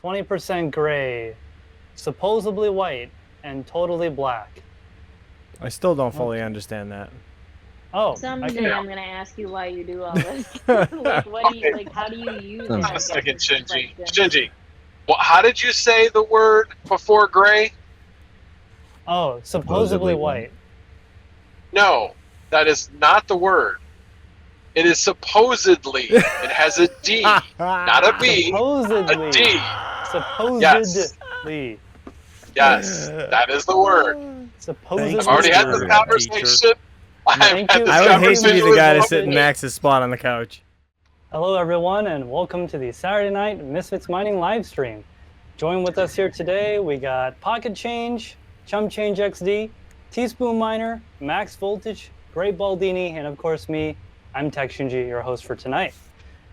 20% gray, supposedly white, and totally black. I still don't fully understand that. Oh, Someday I'm gonna ask you why you do all this. Like, what do you like? How do you use it? Just a second, Shinji. Shinji, how did you say the word before gray? Oh, supposedly white. No, that is not the word. It is supposedly. It has a D, not a B. Supposedly. A D. Supposedly. Yes, that is the word. Supposedly. I've already had this conversation. I would hate to be the guy to sit in Max's spot on the couch. Hello, everyone, and welcome to the Saturday Night Misfits Mining live stream. Join with us here today. We got PocketChange, ChumpChangeXD, Teaspoon Miner, Max Voltage, Great Baldini, and of course me. I'm TekShinji, your host for tonight.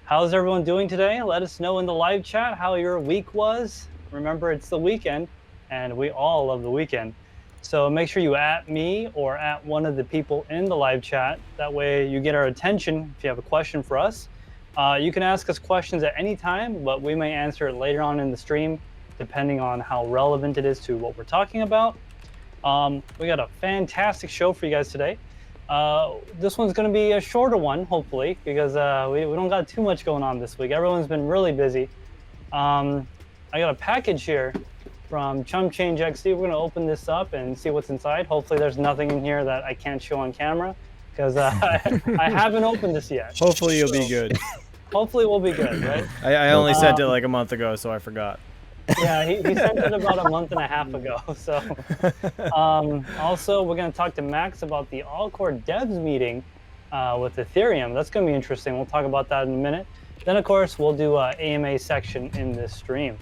How's everyone doing today? Let us know in the live chat how your week was. Remember, it's the weekend, and we all love the weekend. So make sure you @ me or @ one of the people in the live chat. That way you get our attention if you have a question for us. You can ask us questions at any time, but we may answer it later on in the stream, depending on how relevant it is to what we're talking about. We got a fantastic show for you guys today. This one's going to be a shorter one, hopefully, because we don't got too much going on this week. Everyone's been really busy. I got a package here from ChumpChangeXD. We're going to open this up and see what's inside. Hopefully there's nothing in here that I can't show on camera, because I haven't opened this yet. Hopefully you'll be good. Hopefully we'll be good, right? I only sent it like a month ago, so I forgot. Yeah, he sent it about a month and a half ago. So, also, we're going to talk to Max about the all-core devs meeting with Ethereum. That's going to be interesting. We'll talk about that in a minute. Then, of course, we'll do an AMA section in this stream.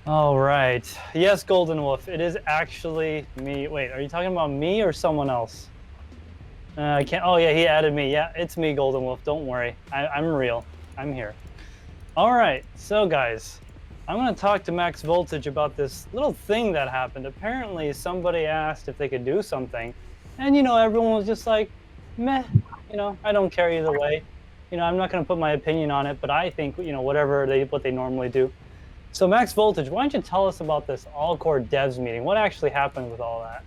All right. Yes, Golden Wolf, it is actually me. Wait, are you talking about me or someone else? I can't. Oh, yeah, he added me. Yeah, it's me, Golden Wolf. Don't worry. I'm real. I'm here. All right. So, guys, I'm going to talk to Max Voltage about this little thing that happened. Apparently, somebody asked if they could do something. And, you know, everyone was just like, meh, you know, I don't care either way. You know, I'm not going to put my opinion on it, but I think, you know, what they normally do. So, Max Voltage, why don't you tell us about this all-core devs meeting? What actually happened with all that?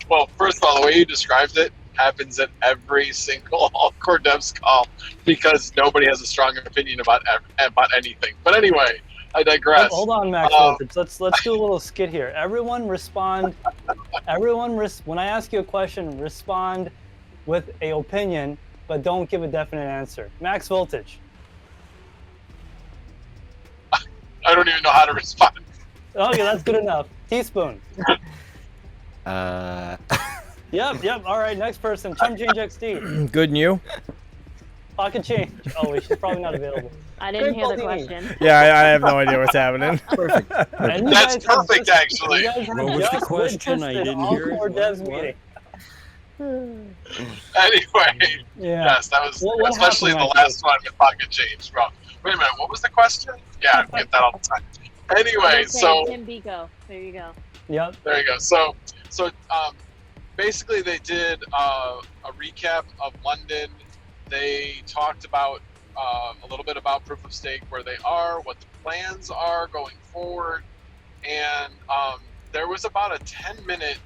Well, first of all, the way you described it happens at every single all-core devs call because nobody has a strong opinion about anything. But anyway, I digress. Hold on, Max Voltage. Let's do a little skit here. Everyone respond. When I ask you a question, respond with an opinion, but don't give a definite answer. Max Voltage. I don't even know how to respond. Okay, that's good enough. Teaspoon. Yep. All right, next person. ChumpChangeXD. Good, and you? PocketChange. Oh, wait, she's probably not available. I didn't hear the question. Yeah, I have no idea what's happening. Perfect. That's perfect, actually. What was the question? I didn't hear it. Anyway, yes, that was especially the last one with PocketChange. Well, wait a minute, what was the question? Yeah, I get that all the time. Anyway, so Tim Bico. There you go. Yep. There you go. So basically they did a recap of London. They talked about a little bit about proof of stake, where they are, what the plans are going forward, and there was about a 10-minute,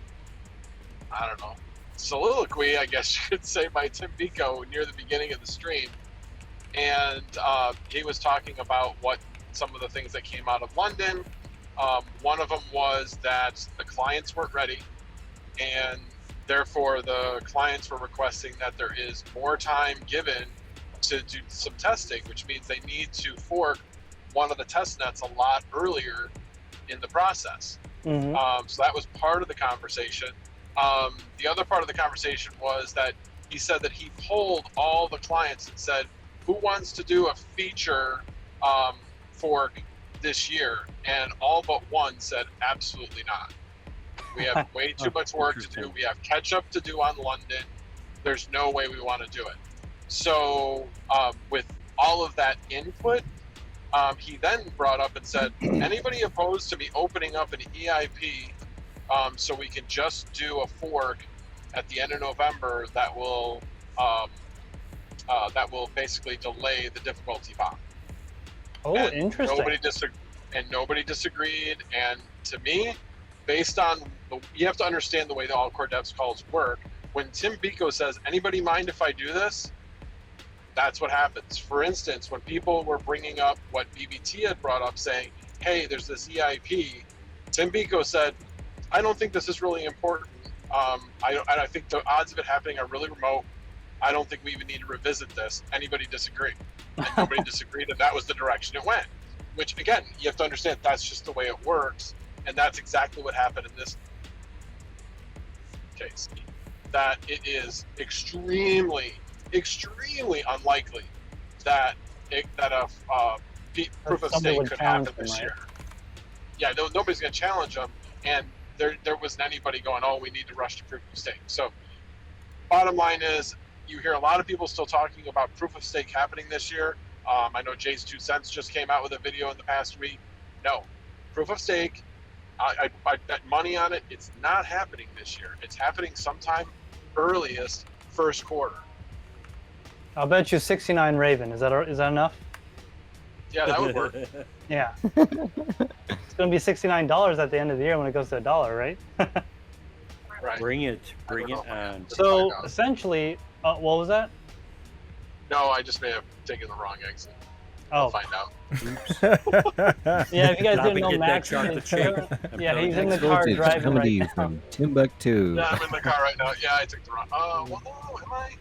I don't know, soliloquy, I guess you could say, by Tim Bico near the beginning of the stream. And he was talking about some of the things that came out of London. One of them was that the clients weren't ready, and therefore the clients were requesting that there is more time given to do some testing, which means they need to fork one of the test nets a lot earlier in the process. Mm-hmm. So that was part of the conversation. The other part of the conversation was that he said that he polled all the clients and said, who wants to do a feature fork this year? And all but one said, absolutely not. We have way too much work to do. We have catch up to do on London. There's no way we want to do it. So with all of that input, he then brought up and said, anybody opposed to me opening up an EIP so we can just do a fork at the end of November that will basically delay the difficulty bomb. Oh, and interesting. Nobody disagreed. And to me, based on you have to understand the way the all-core devs calls work. When Tim Biko says, "Anybody mind if I do this?" That's what happens. For instance, when people were bringing up what BBT had brought up, saying, "Hey, there's this EIP," Tim Biko said, "I don't think this is really important. I think the odds of it happening are really remote. I don't think we even need to revisit this. Anybody disagree?" And nobody disagreed, and that was the direction it went. Which, again, you have to understand that's just the way it works, and that's exactly what happened in this case. That it is extremely, extremely unlikely that a proof of stake could happen this year. Yeah, nobody's going to challenge them, and there wasn't anybody going, "Oh, we need to rush to proof of stake." So, bottom line is, you hear a lot of people still talking about proof of stake happening this year. I know Jay's 2 cents just came out with a video in the past week. No, proof of stake, I bet money on it. It's not happening this year. It's happening sometime earliest first quarter. I'll bet you 69 Raven. Is that enough? Yeah, that would work. Yeah. It's going to be $69 at the end of the year when it goes to $1, right? Right. Bring it on. So essentially, what was that? No, I just may have taken the wrong exit. Oh. I'll find out. Yeah, if you guys Stop didn't and know, get Max that is chocolate in shake. yeah, he's in the Next car voltage driving coming right to you now. from Timbuktu. Yeah, I'm in the car right now. Yeah, I took the wrong. Well, no, am I?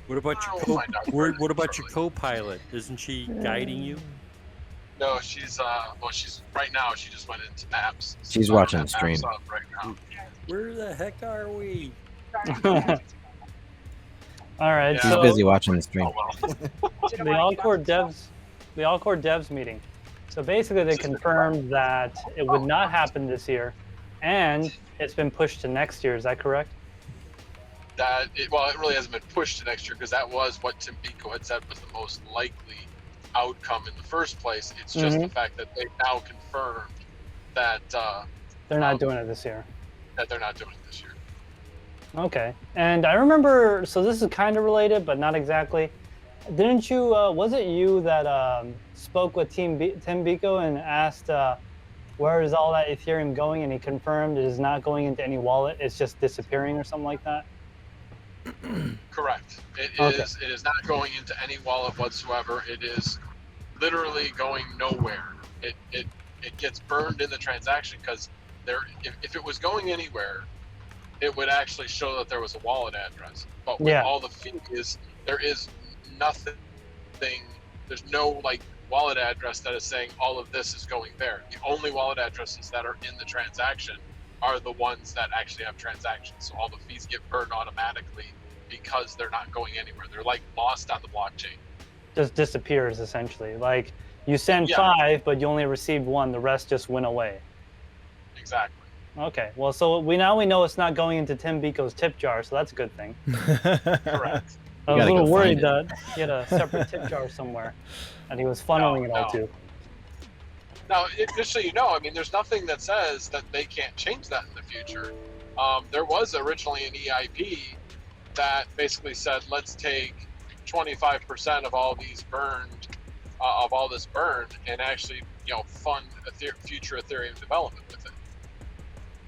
What about We'll find out what about your shortly. co-pilot? Isn't she guiding you? No, she's she's right now. She just went into maps. She's So watching I the have maps stream. up right now. Where the heck are we? All right, Yeah. She's so busy watching the stream. Oh well. the all-core devs meeting. So basically, they confirmed that it would not happen this year, and it's been pushed to next year. Is that correct? It really hasn't been pushed to next year because that was what Tim Biko had said was the most likely outcome in the first place. It's just the fact that they've now confirmed that They're not doing it this year. that they're not doing it this year. Okay. And I remember, so this is kind of related, but not exactly. Didn't you, was it you that spoke with Tim Biko and asked where is all that Ethereum going? And he confirmed it is not going into any wallet. It's just disappearing or something like that? Correct. It Okay. is not going into any wallet whatsoever. It is literally going nowhere. It gets burned in the transaction because if it was going anywhere, it would actually show that there was a wallet address. But with all the fees, there is nothing. There's no wallet address that is saying all of this is going there. The only wallet addresses that are in the transaction are the ones that actually have transactions. So all the fees get burned automatically because they're not going anywhere. They're lost on the blockchain. Just disappears essentially. Like you send 5, but you only received 1. The rest just went away. Exactly. Okay. Well, so we know it's not going into Tim Biko's tip jar, so that's a good thing. Correct. I was a little worried find that he had a separate tip jar somewhere, and he was funneling it all to. Now, just so you know, I mean, there's nothing that says that they can't change that in the future. There was originally an EIP that basically said, let's take 25% of all these burned, of all this burned, and actually, fund future Ethereum development with it.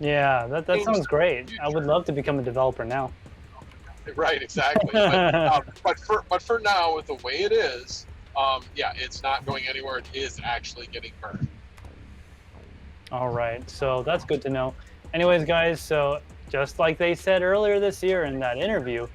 Yeah, that sounds great. I would love to become a developer now. Right, exactly. But for now, with the way it is, it's not going anywhere. It is actually getting burned. All right, so that's good to know. Anyways, guys, so just like they said earlier this year in that interview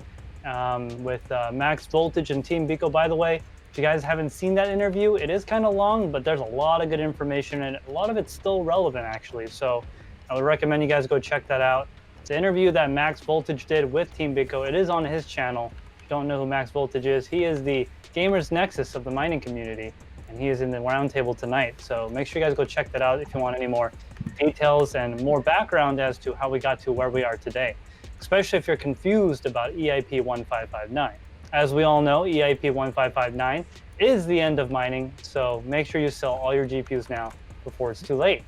with Max Voltage and Team Biko, by the way, if you guys haven't seen that interview, it is kind of long, but there's a lot of good information, and a lot of it's still relevant, actually. So I would recommend you guys go check that out. It's an interview that Max Voltage did with Team Biko. It is on his channel. If you don't know who Max Voltage is, he is the Gamers Nexus of the mining community, and he is in the roundtable tonight. So make sure you guys go check that out if you want any more details and more background as to how we got to where we are today, especially if you're confused about EIP 1559. As we all know, EIP 1559 is the end of mining, so make sure you sell all your GPUs now before it's too late.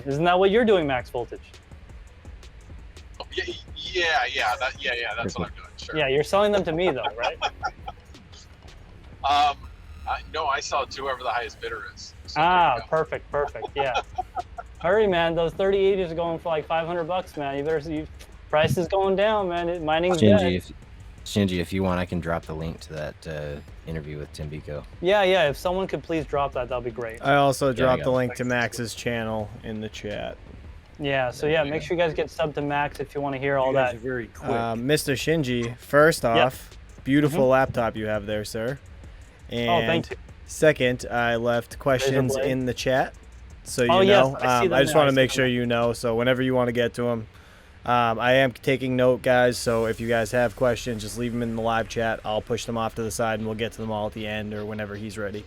Isn't that what you're doing, Max Voltage? That's what I'm doing. Sure. Yeah, you're selling them to me though, right? No, I sell it to whoever the highest bidder is. So Perfect. Yeah. Hurry, man. Those 3080s are going for like $500, man. Price is going down, man. Mining's dead. Shinji, if you want, I can drop the link to that interview with Tim Biko. Yeah. If someone could please drop that'd be great. I also dropped the link to Max's channel in the chat. Yeah. So yeah, make sure you guys get subbed to Max if you want to hear all You guys that. are very quick. Mr. Shinji, first off, beautiful laptop you have there, sir. And thank you. second, I left questions in the chat, so you yes, know. I see them I just now, want to I see make them sure you know. So whenever you want to get to them, I am taking note, guys. So if you guys have questions, just leave them in the live chat. I'll push them off to the side, and we'll get to them all at the end or whenever he's ready.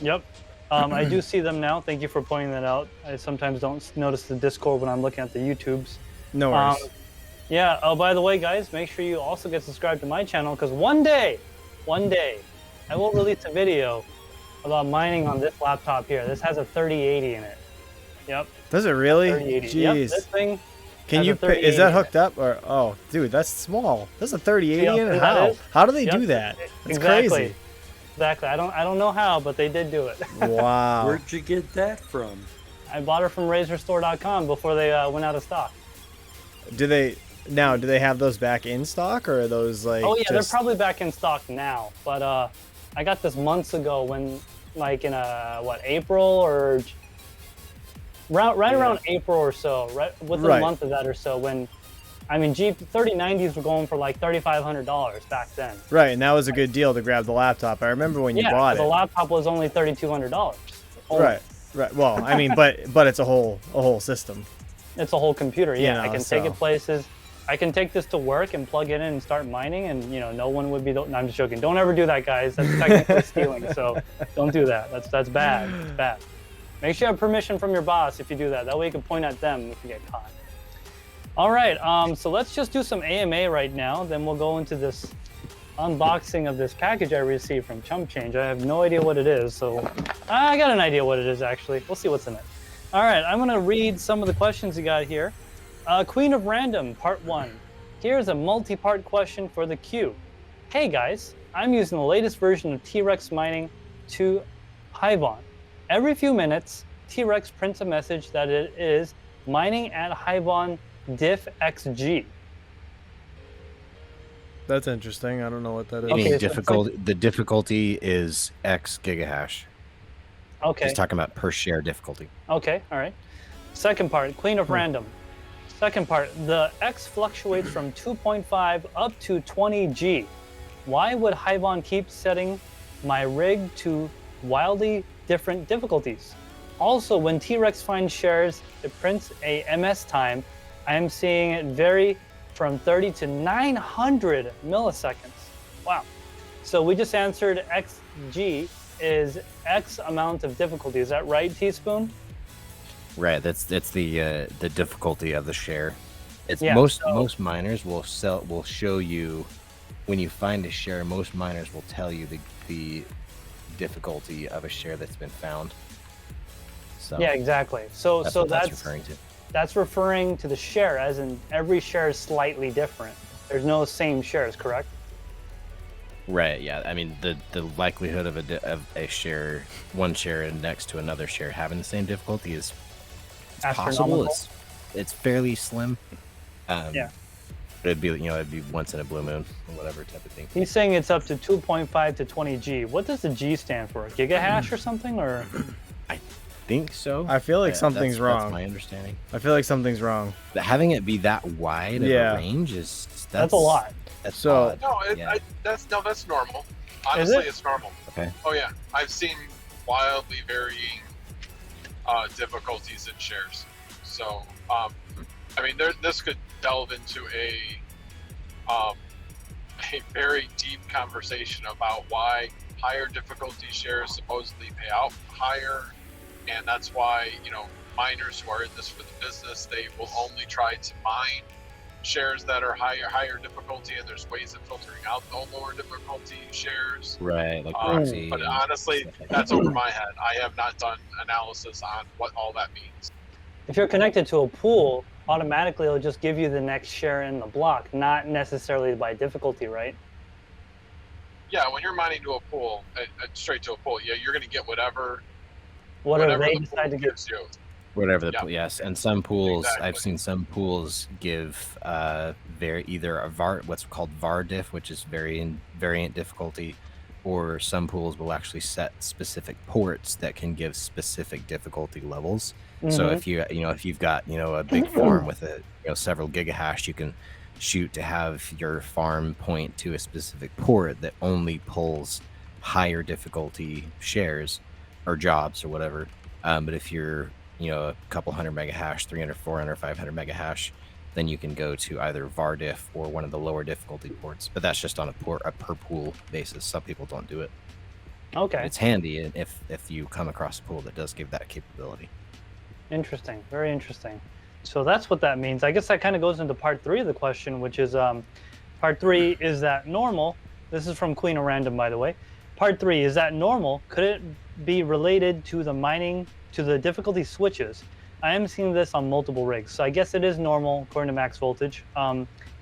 Yep. I do see them now. Thank you for pointing that out. I sometimes don't notice the Discord when I'm looking at the YouTubes. No worries. Yeah. Oh, by the way, guys, make sure you also get subscribed to my channel because one day, I will release a video about mining on this laptop here. This has a 3080 in it. Yep. Does it really? 3080. Jeez. Yep, this thing. Can has you? a 3080 Is that in hooked it. up or? Oh, dude, that's small. There's a 3080 See how in it. big that How? is? How do they Yep. do that? It's Exactly. crazy. Exactly. I don't know how, but they did do it. Wow. Where'd you get that from? I bought her from RazorStore.com before they went out of stock. Do they have those back in stock, or are those like? Oh yeah, just... they're probably back in stock now. But I got this months ago when, like in April or right around April or so, right within a month of that or so. When, I mean, 3090s were going for like $3,500 back then. Right, and that was a good deal to grab the laptop. I remember when you bought it. The laptop was only $3,200. Right. Well, I mean, but it's a whole system. It's a whole computer. Yeah, I can take so. it places. I can take this to work and plug it in and start mining, and no one would be. No, I'm just joking. Don't ever do that, guys. That's technically stealing. So don't do that. That's bad. It's bad. Make sure you have permission from your boss if you do that. That way you can point at them if you get caught. All right. So let's just do some AMA right now. Then we'll go into this unboxing of this package I received from ChumpChange. I have no idea what it is, so I got an idea what it is actually. We'll see what's in it. All right. I'm gonna read some of the questions you got here. Queen of Random, Part 1. Here's a multi-part question for the queue. Hey guys, I'm using the latest version of T-Rex mining to HiveOS. Every few minutes, T-Rex prints a message that it is mining at HiveOS diff XG. That's interesting. I don't know what that is. Meaning Okay, the difficulty is X gigahash. Okay. He's talking about per share difficulty. Okay, all right. Second part, Queen of Random. Second part, the X fluctuates from 2.5 up to 20G. Why would HiveOS keep setting my rig to wildly different difficulties? Also, when T-Rex finds shares, it prints a MS time. I am seeing it vary from 30 to 900 milliseconds. Wow. So we just answered XG is X amount of difficulty. Is that right, Teaspoon? Right. That's the difficulty of the share. It's Yeah, most miners will show you when you find a share. Most miners will tell you the difficulty of a share that's been found. So Yeah, exactly. So that's so what that's that's referring to. That's referring to the share, as in every share is slightly different. There's no same shares, correct? Right. Yeah. I mean, the likelihood of a share, one share next to another share having the same difficulty is possible. Astronomical. It's fairly slim. Yeah. But it'd be once in a blue moon or whatever type of thing. He's saying it's up to 2.5 to 20G. What does the G stand for? Gigahash or something? Or Think so. I feel like something's wrong. That's my understanding. I feel like something's wrong. But having it be that wide of a range is that's a lot. That's So- odd. No, Yeah. that's normal. Honestly, it? it's normal. Okay. Oh yeah, I've seen wildly varying difficulties in shares. So, I mean, this could delve into a very deep conversation about why higher difficulty shares supposedly pay out higher, and that's why miners who are in this for the business, they will only try to mine shares that are higher difficulty, and there's ways of filtering out the lower difficulty shares. Right, like proxy. But and honestly, stuff like that's that. over my head. I have not done analysis on what all that means. If you're connected to a pool, automatically it'll just give you the next share in the block, not necessarily by difficulty, right? Yeah, when you're mining to a pool, straight to a pool, yeah, you're going to get whatever Whatever they the decide pool to give. gives you. Whatever the Yeah. yes, and some pools I've Exactly. seen some pools give either a what's called var diff, which is variant difficulty, or some pools will actually set specific ports that can give specific difficulty levels. So if if you've got a big farm with several gigahash, you can shoot to have your farm point to a specific port that only pulls higher difficulty shares or jobs or whatever. But if you're a couple hundred mega hash, 300, 400, 500 mega hash, then you can go to either var diff or one of the lower difficulty ports. But that's just on a per pool basis. Some people don't do it. Okay. It's handy if you come across a pool that does give that capability. Interesting. Very interesting. So that's what that means. I guess that kind of goes into part 3 of the question, which is part 3, is that normal? This is from Queen of Random, by the way. Part 3, is that normal? Could it be related to the mining, to the difficulty switches? I am seeing this on multiple rigs. So I guess it is normal according to max voltage,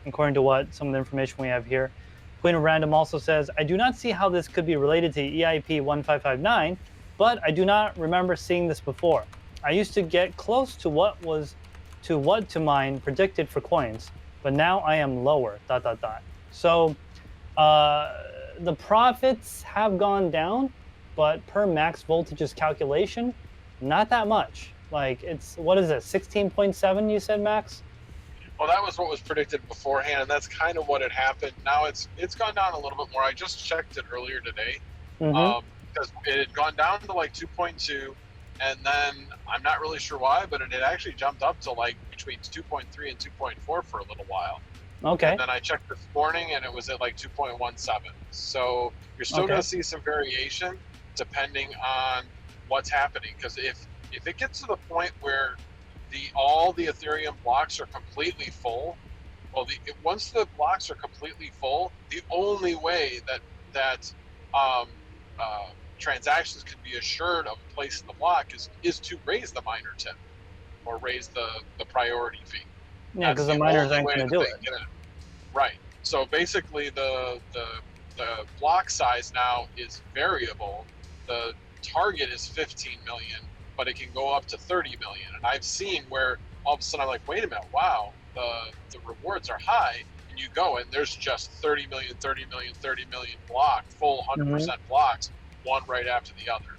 according to what some of the information we have here. Queen of Random also says, I do not see how this could be related to EIP 1559, but I do not remember seeing this before. I used to get close to what to mine predicted for coins, but now I am lower, ... So the profits have gone down, but per max voltage's calculation, not that much. Like it's, what is it, 16.7 you said, Max? Well, that was what was predicted beforehand, and that's kind of what had happened. Now it's gone down a little bit more. I just checked it earlier today, because it had gone down to like 2.2, and then I'm not really sure why, but it had actually jumped up to like between 2.3 and 2.4 for a little while. Okay. And then I checked this morning, and it was at like 2.17. So you're still going to see some variation depending on what's happening, because if it gets to the point where all the Ethereum blocks are completely full, well, once the blocks are completely full, the only way that transactions can be assured of a place in the block is to raise the miner tip or raise the priority fee. Yeah, because the miners aren't going to do it. Right. So basically, the block size now is variable. The target is 15 million, but it can go up to 30 million. And I've seen where all of a sudden I'm like, wait a minute, wow, the rewards are high, and you go and there's just 30 million, 30 million, 30 million block, full 100% blocks, one right after the other.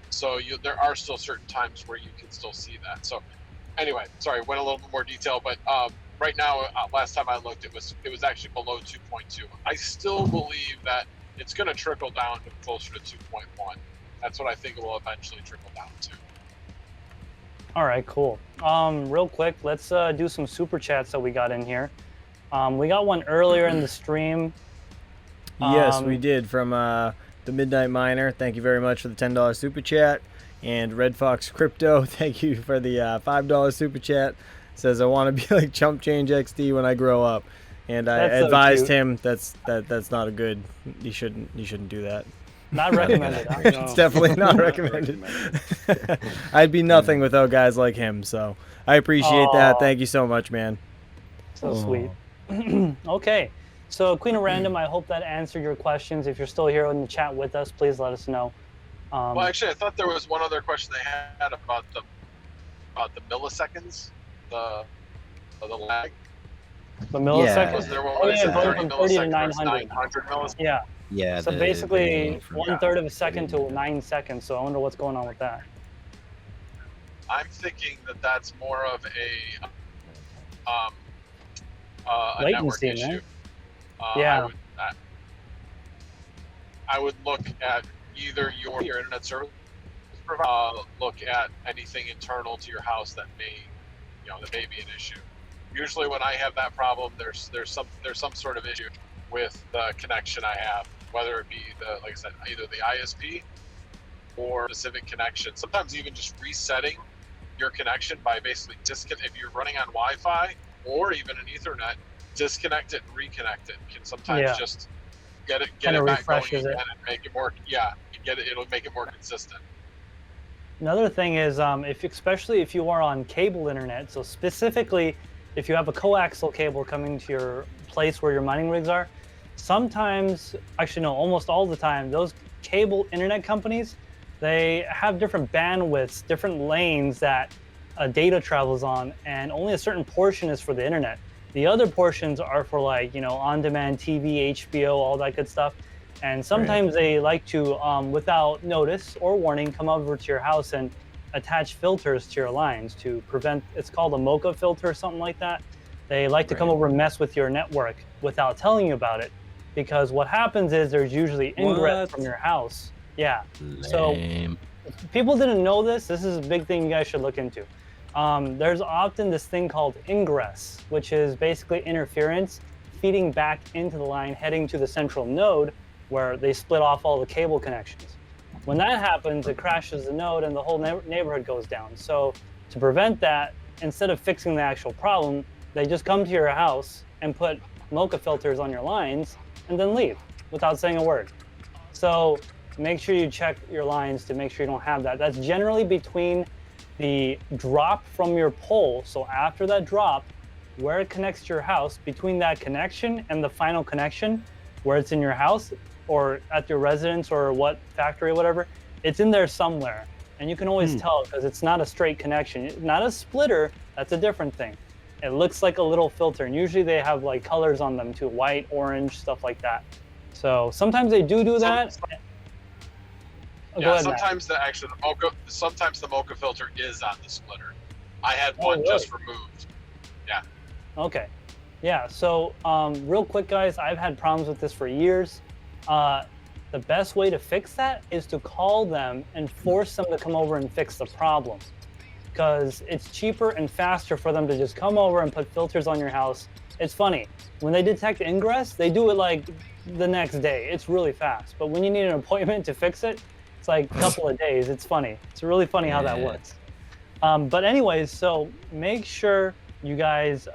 So there are still certain times where you can still see that. So anyway, sorry, went a little bit more detail, but right now, last time I looked, it was actually below 2.2. I still believe that it's going to trickle down to closer to 2.1. That's what I think it will eventually trickle down to. All right, cool. Real quick, let's do some super chats that we got in here. We got one earlier in the stream. Yes, we did, from the Midnight Miner. Thank you very much for the $10 super chat. And Red Fox Crypto, thank you for the $5 super chat. Says, I want to be like ChumpChangeXD when I grow up. And I advised him that's not a good, you shouldn't do that. Not recommended. It's definitely not recommended. I'd be nothing without guys like him, so I appreciate that. Thank you so much, man. So sweet. Okay, so Queen of Random, I hope that answered your questions. If you're still here in the chat with us, please let us know. Well, actually, I thought there was one other question they had about the milliseconds, the lag. The milliseconds? Was there one where it said 30 milliseconds versus 900 milliseconds? Yeah. Yeah. So basically, 1/3 of a second to 9 seconds. So I wonder what's going on with that. I'm thinking that that's more of a network Latency, issue. Yeah. I would look at either your internet service provider, look at anything internal to your house that may be an issue. Usually, when I have that problem, there's some sort of issue with the connection I have, whether it be like I said, either the ISP or specific connection. Sometimes even just resetting your connection by basically if you're running on Wi-Fi or even an Ethernet, disconnect it and reconnect it. Can sometimes just get it back going again and make it more. Yeah, it'll make it more consistent. Another thing is, especially if you are on cable internet, so specifically if you have a coaxial cable coming to your place where your mining rigs are, sometimes, actually no, almost all the time, those cable internet companies, they have different bandwidths, different lanes that data travels on, and only a certain portion is for the internet. The other portions are for like, on-demand TV, HBO, all that good stuff. And sometimes they like to, without notice or warning, come over to your house and attach filters to your lines to prevent, it's called a mocha filter or something like that. They like to come over and mess with your network without telling you about it. Because what happens is there's usually ingress from your house. Yeah. So people didn't know this. This is a big thing you guys should look into. There's often this thing called ingress, which is basically interference feeding back into the line, heading to the central node where they split off all the cable connections. When that happens, it crashes the node and the whole neighborhood goes down. So to prevent that, instead of fixing the actual problem, they just come to your house and put mocha filters on your lines and then leave without saying a word. So make sure you check your lines to make sure you don't have that. That's generally between the drop from your pole. So after that drop, where it connects to your house, between that connection and the final connection, where it's in your house or at your residence or what factory or whatever, it's in there somewhere. And you can always tell because it's not a straight connection. Not a splitter, that's a different thing. It looks like a little filter, and usually they have like colors on them too, white, orange, stuff like that. So sometimes they do that. Yeah, sometimes sometimes the mocha filter is on the splitter. I had one just removed. Yeah. Okay. Yeah. So real quick, guys, I've had problems with this for years. The best way to fix that is to call them and force them to come over and fix the problem, because it's cheaper and faster for them to just come over and put filters on your house. It's funny, when they detect ingress, they do it like the next day. It's really fast. But when you need an appointment to fix it, it's like a couple of days. It's funny. It's really funny how that works. But anyways, so make sure you guys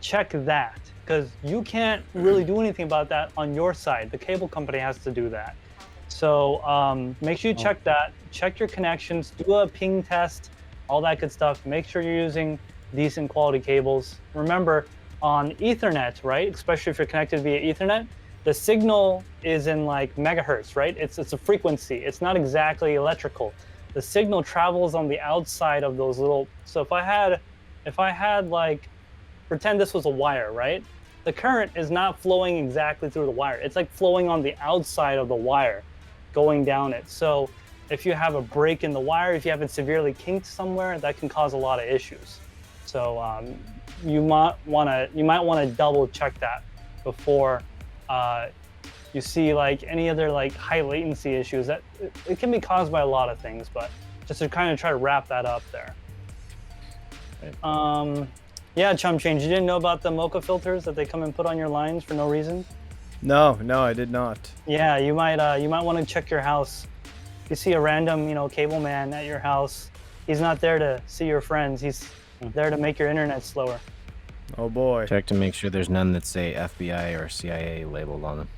check that, because you can't really do anything about that on your side. The cable company has to do that. So make sure you check that. Check your connections. Do a ping test, all that good stuff. Make sure you're using decent quality cables. Remember, on Ethernet, right? Especially if you're connected via Ethernet, the signal is in like megahertz, right? It's a frequency. It's not exactly electrical. The signal travels on the outside of those little. So if I had like, pretend this was a wire, right? The current is not flowing exactly through the wire. It's like flowing on the outside of the wire, going down it. So if you have a break in the wire, if you have it severely kinked somewhere, that can cause a lot of issues. So you might want to double check that before you see like any other like high latency issues. That it can be caused by a lot of things, but just to kind of try to wrap that up there. Yeah, ChumpChange, you didn't know about the mocha filters that they come and put on your lines for no reason? No, I did not. Yeah, you might want to check your house. If you see a random, cable man at your house, he's not there to see your friends. He's there to make your internet slower. Oh boy. Check to make sure there's none that say FBI or CIA labeled on them.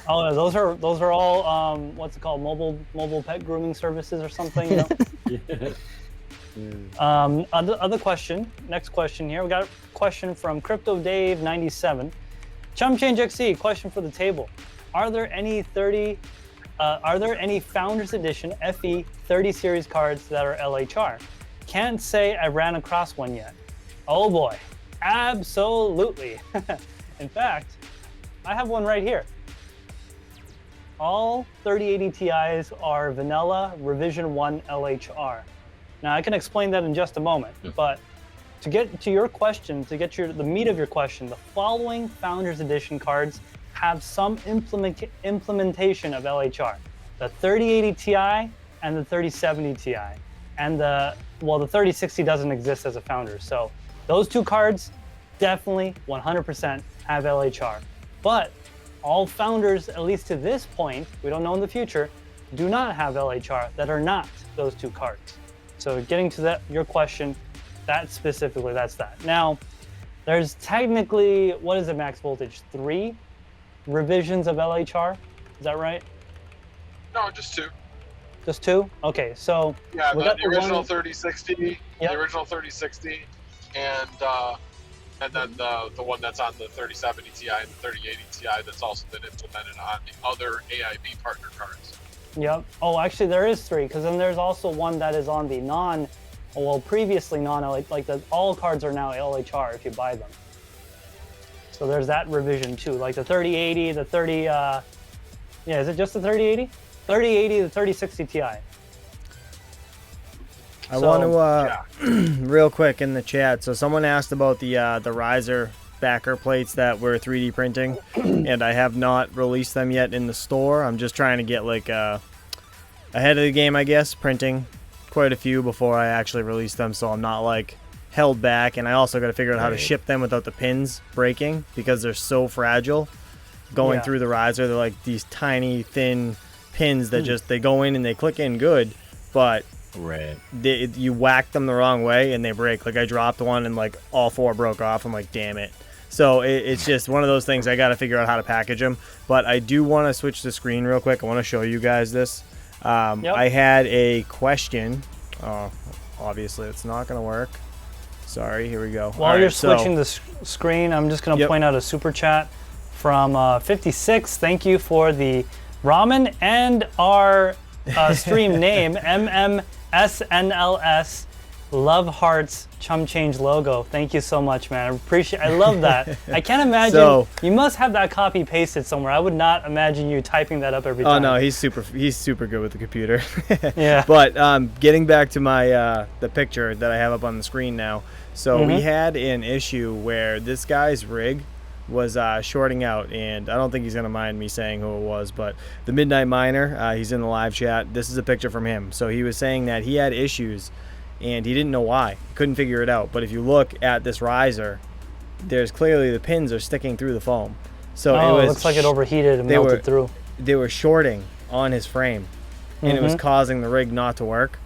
Oh, those are all what's it called? Mobile pet grooming services or something. Other question. Next question here. We got a question from CryptoDave97. ChumpChangeXD, question for the table. Are there any Founders Edition FE 30 series cards that are LHR? Can't say I ran across one yet. Oh boy, absolutely. In fact, I have one right here. All 3080 Ti's are vanilla revision 1 LHR. Now I can explain that in just a moment, but to get to your question, to get the meat of your question, the following Founders Edition cards have some implementation of LHR. The 3080 Ti and the 3070 Ti. And the 3060 doesn't exist as a Founder. So those two cards definitely 100% have LHR. But all Founders, at least to this point, we don't know in the future, do not have LHR that are not those two cards. So getting to your question, that specifically, that's that. Now, there's technically, what is the max voltage? 3 revisions of LHR? Is that right? No, just 2. Just 2? Okay, so yeah, the original 3060, the original 3060, and And then the one that's on the 3070 Ti and the 3080 Ti that's also been implemented on the other AIB partner cards. Yep. Oh, actually, there is 3, because then there's also one that is on the previously all cards are now LHR if you buy them. So there's that revision too, like the 3080, the 30, yeah, is it just the 3080? 3080, the 3060 Ti. I want to, real quick in the chat, so someone asked about the riser backer plates that we're 3D printing, and I have not released them yet in the store. I'm just trying to get like ahead of the game, I guess, printing quite a few before I actually release them, so I'm not like held back. And I also got to figure out how to ship them without the pins breaking, because they're so fragile going through the riser. They're like these tiny thin pins that just they go in and they click in good, but you whack them the wrong way and they break. Like I dropped one and like all 4 broke off. I'm like, damn it. So it's just one of those things. I got to figure out how to package them. But I do want to switch the screen real quick. I want to show you guys this. I had a question. Obviously it's not going to work. Sorry, here we go. While you're switching the screen, I'm just going to point out a super chat from 56. Thank you for the ramen and our stream name, MMSNLS, Love Hearts ChumpChange logo. Thank you so much, man. I love that. I can't imagine, you must have that copy pasted somewhere. I would not imagine you typing that up every time. Oh no, he's super good with the computer. Yeah. But getting back to my the picture that I have up on the screen now. So we had an issue where this guy's rig was shorting out, and I don't think he's gonna mind me saying who it was, but the Midnight Miner, he's in the live chat. This is a picture from him. So he was saying that he had issues and he didn't know why. He couldn't figure it out. But if you look at this riser, there's clearly the pins are sticking through the foam. So it looks like it overheated and melted through. They were shorting on his frame, and it was causing the rig not to work,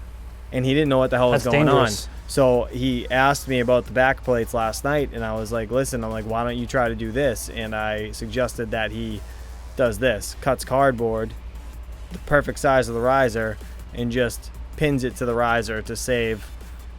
and he didn't know what the hell was going on. So he asked me about the back plates last night, and I was like, listen, I'm like, why don't you try to do this? And I suggested that he does this, cuts cardboard, the perfect size of the riser, and just pins it to the riser to save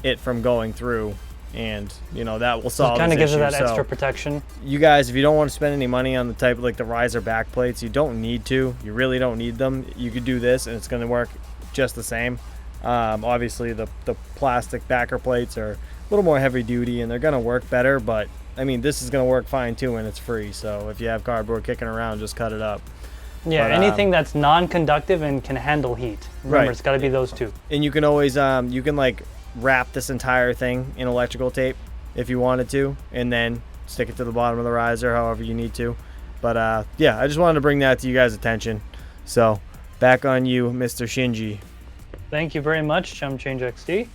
it from going through. And, you know, that will solve kind of gives it that So, extra protection. You guys, if you don't want to spend any money on the type of like the riser back plates, you don't need to. You really don't need them. You could do this, and it's going to work just the same. Obviously the plastic backer plates are a little more heavy duty and they're gonna work better, but I mean this is gonna work fine too, and it's free. So if you have cardboard kicking around, just cut it up. Yeah, but, anything that's non-conductive and can handle heat. Remember, it's got to be those two. And you can always you can like wrap this entire thing in electrical tape if you wanted to, and then stick it to the bottom of the riser however you need to. But yeah, I just wanted to bring that to you guys' attention. So back on you, Mr. Shinji. Thank you very much, ChumpChangeXD.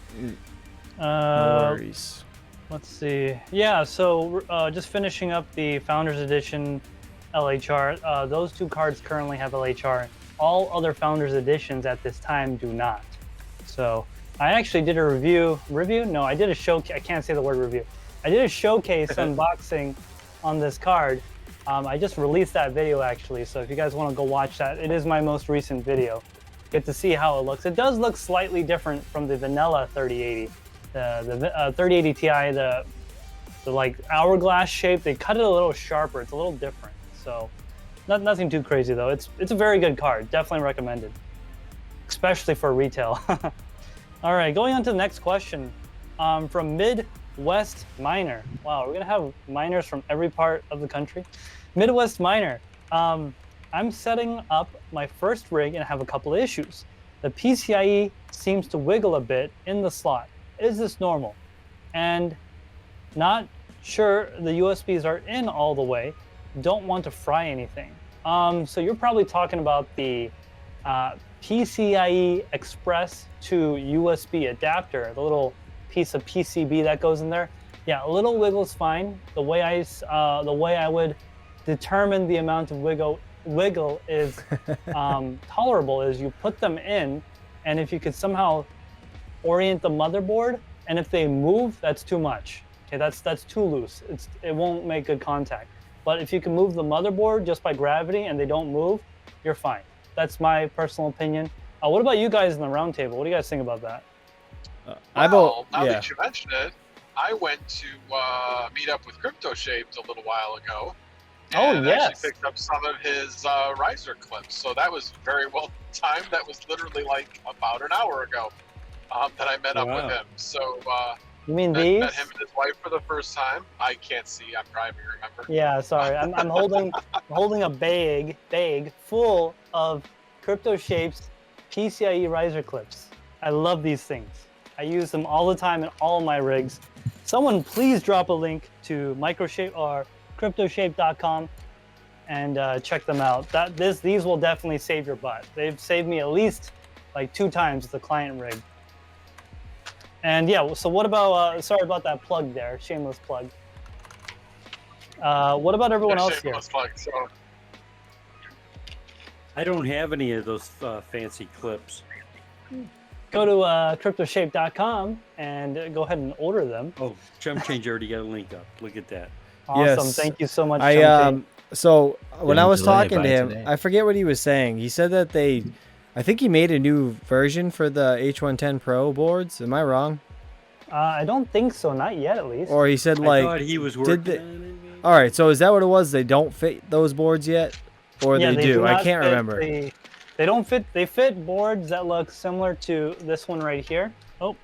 No worries. Let's see. Yeah, so just finishing up the Founders Edition LHR. Those 2 cards currently have LHR. All other Founders Editions at this time do not. So I actually did a review? No, I did a showcase. I can't say the word review. I did a showcase unboxing on this card. I just released that video actually, so if you guys want to go watch that, it is my most recent video. Get to see how it looks. It does look slightly different from the vanilla 3080. The 3080 Ti, the like hourglass shape, they cut it a little sharper. It's a little different. So nothing too crazy though. It's a very good card. Definitely recommended, especially for retail. All right, going on to the next question from Midwest Miner. Wow, we're gonna have miners from every part of the country. Midwest Miner. I'm setting up my first rig and I have a couple of issues. The PCI-E seems to wiggle a bit in the slot. Is this normal? And not sure the USBs are in all the way. Don't want to fry anything. So you're probably talking about the PCIe Express to USB adapter, the little piece of PCB that goes in there. Yeah, a little wiggle is fine. The way I would determine the amount of wiggle is tolerable is you put them in, and if you could somehow orient the motherboard, and if they move, that's too much. Okay, that's too loose. It won't make good contact. But if you can move the motherboard just by gravity and they don't move, you're fine. That's my personal opinion. What about you guys in the round table? What do you guys think about that? Now that you mention it, I went to meet up with Crypto Shaped a little while ago. Oh, And yes. actually picked up some of his riser clips. So that was very well timed. That was literally like about an hour ago that I met up with him. So you mean met these? him and his wife for the first time. I can't see. I'm driving, remember? Yeah, sorry. I'm holding a bag full of Crypto Shapes PCI-E riser clips. I love these things. I use them all the time in all of my rigs. Someone please drop a link to microshape or cryptoshape.com and check them out. These will definitely save your butt. They've saved me at least like 2 times with the client rig. And yeah, so what about, sorry about that plug there, shameless plug. What about everyone else here? Plug, so. I don't have any of those fancy clips. Go to cryptoshape.com and go ahead and order them. Oh, ChumpChange already got a link up. Look at that. Awesome. Yes. Thank you so much. So when I was delayed talking to by him, today. I forget what he was saying. He said that I think he made a new version for the H110 Pro boards. Am I wrong? I don't think so. Not yet, at least. Or he said I like, thought he was working they- on it. all right. So is that what it was? They don't fit those boards yet, or Yeah, they do? I not can't fit remember. They don't fit. They fit boards that look similar to this one right here. Oh,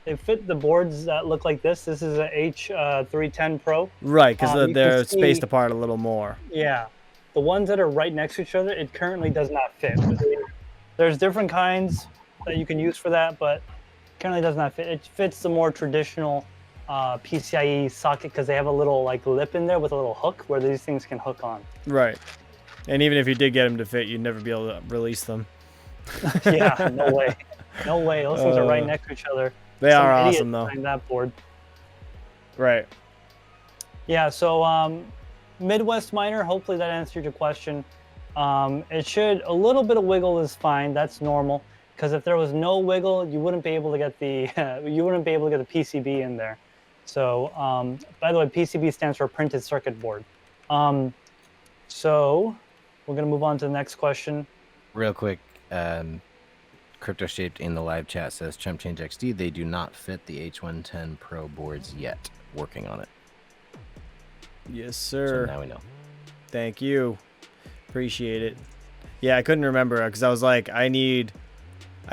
they fit the boards that look like this. This is a H310 Pro. Right, because you can they're see- spaced apart a little more. Yeah, the ones that are right next to each other, it currently does not fit. There's different kinds that you can use for that, but currently does not fit. It fits the more traditional PCIe socket because they have a little like lip in there with a little hook where these things can hook on. Right. And even if you did get them to fit, you'd never be able to release them. Yeah, no way. No way. Those things are right next to each other. They Some are idiot awesome, though. designed that board. Right. Yeah, so Midwest Miner, hopefully that answered your question. It should, a little bit of wiggle is fine. That's normal. Because if there was no wiggle, you wouldn't be able to get the PCB in there. So, by the way, PCB stands for printed circuit board. So we're gonna move on to the next question. Real quick, Crypto Shaped in the live chat says ChumpChangeXD, they do not fit the H110 Pro boards yet. Working on it. Yes, So sir. now we know. Thank you. Appreciate it. Yeah, I couldn't remember because I was like, I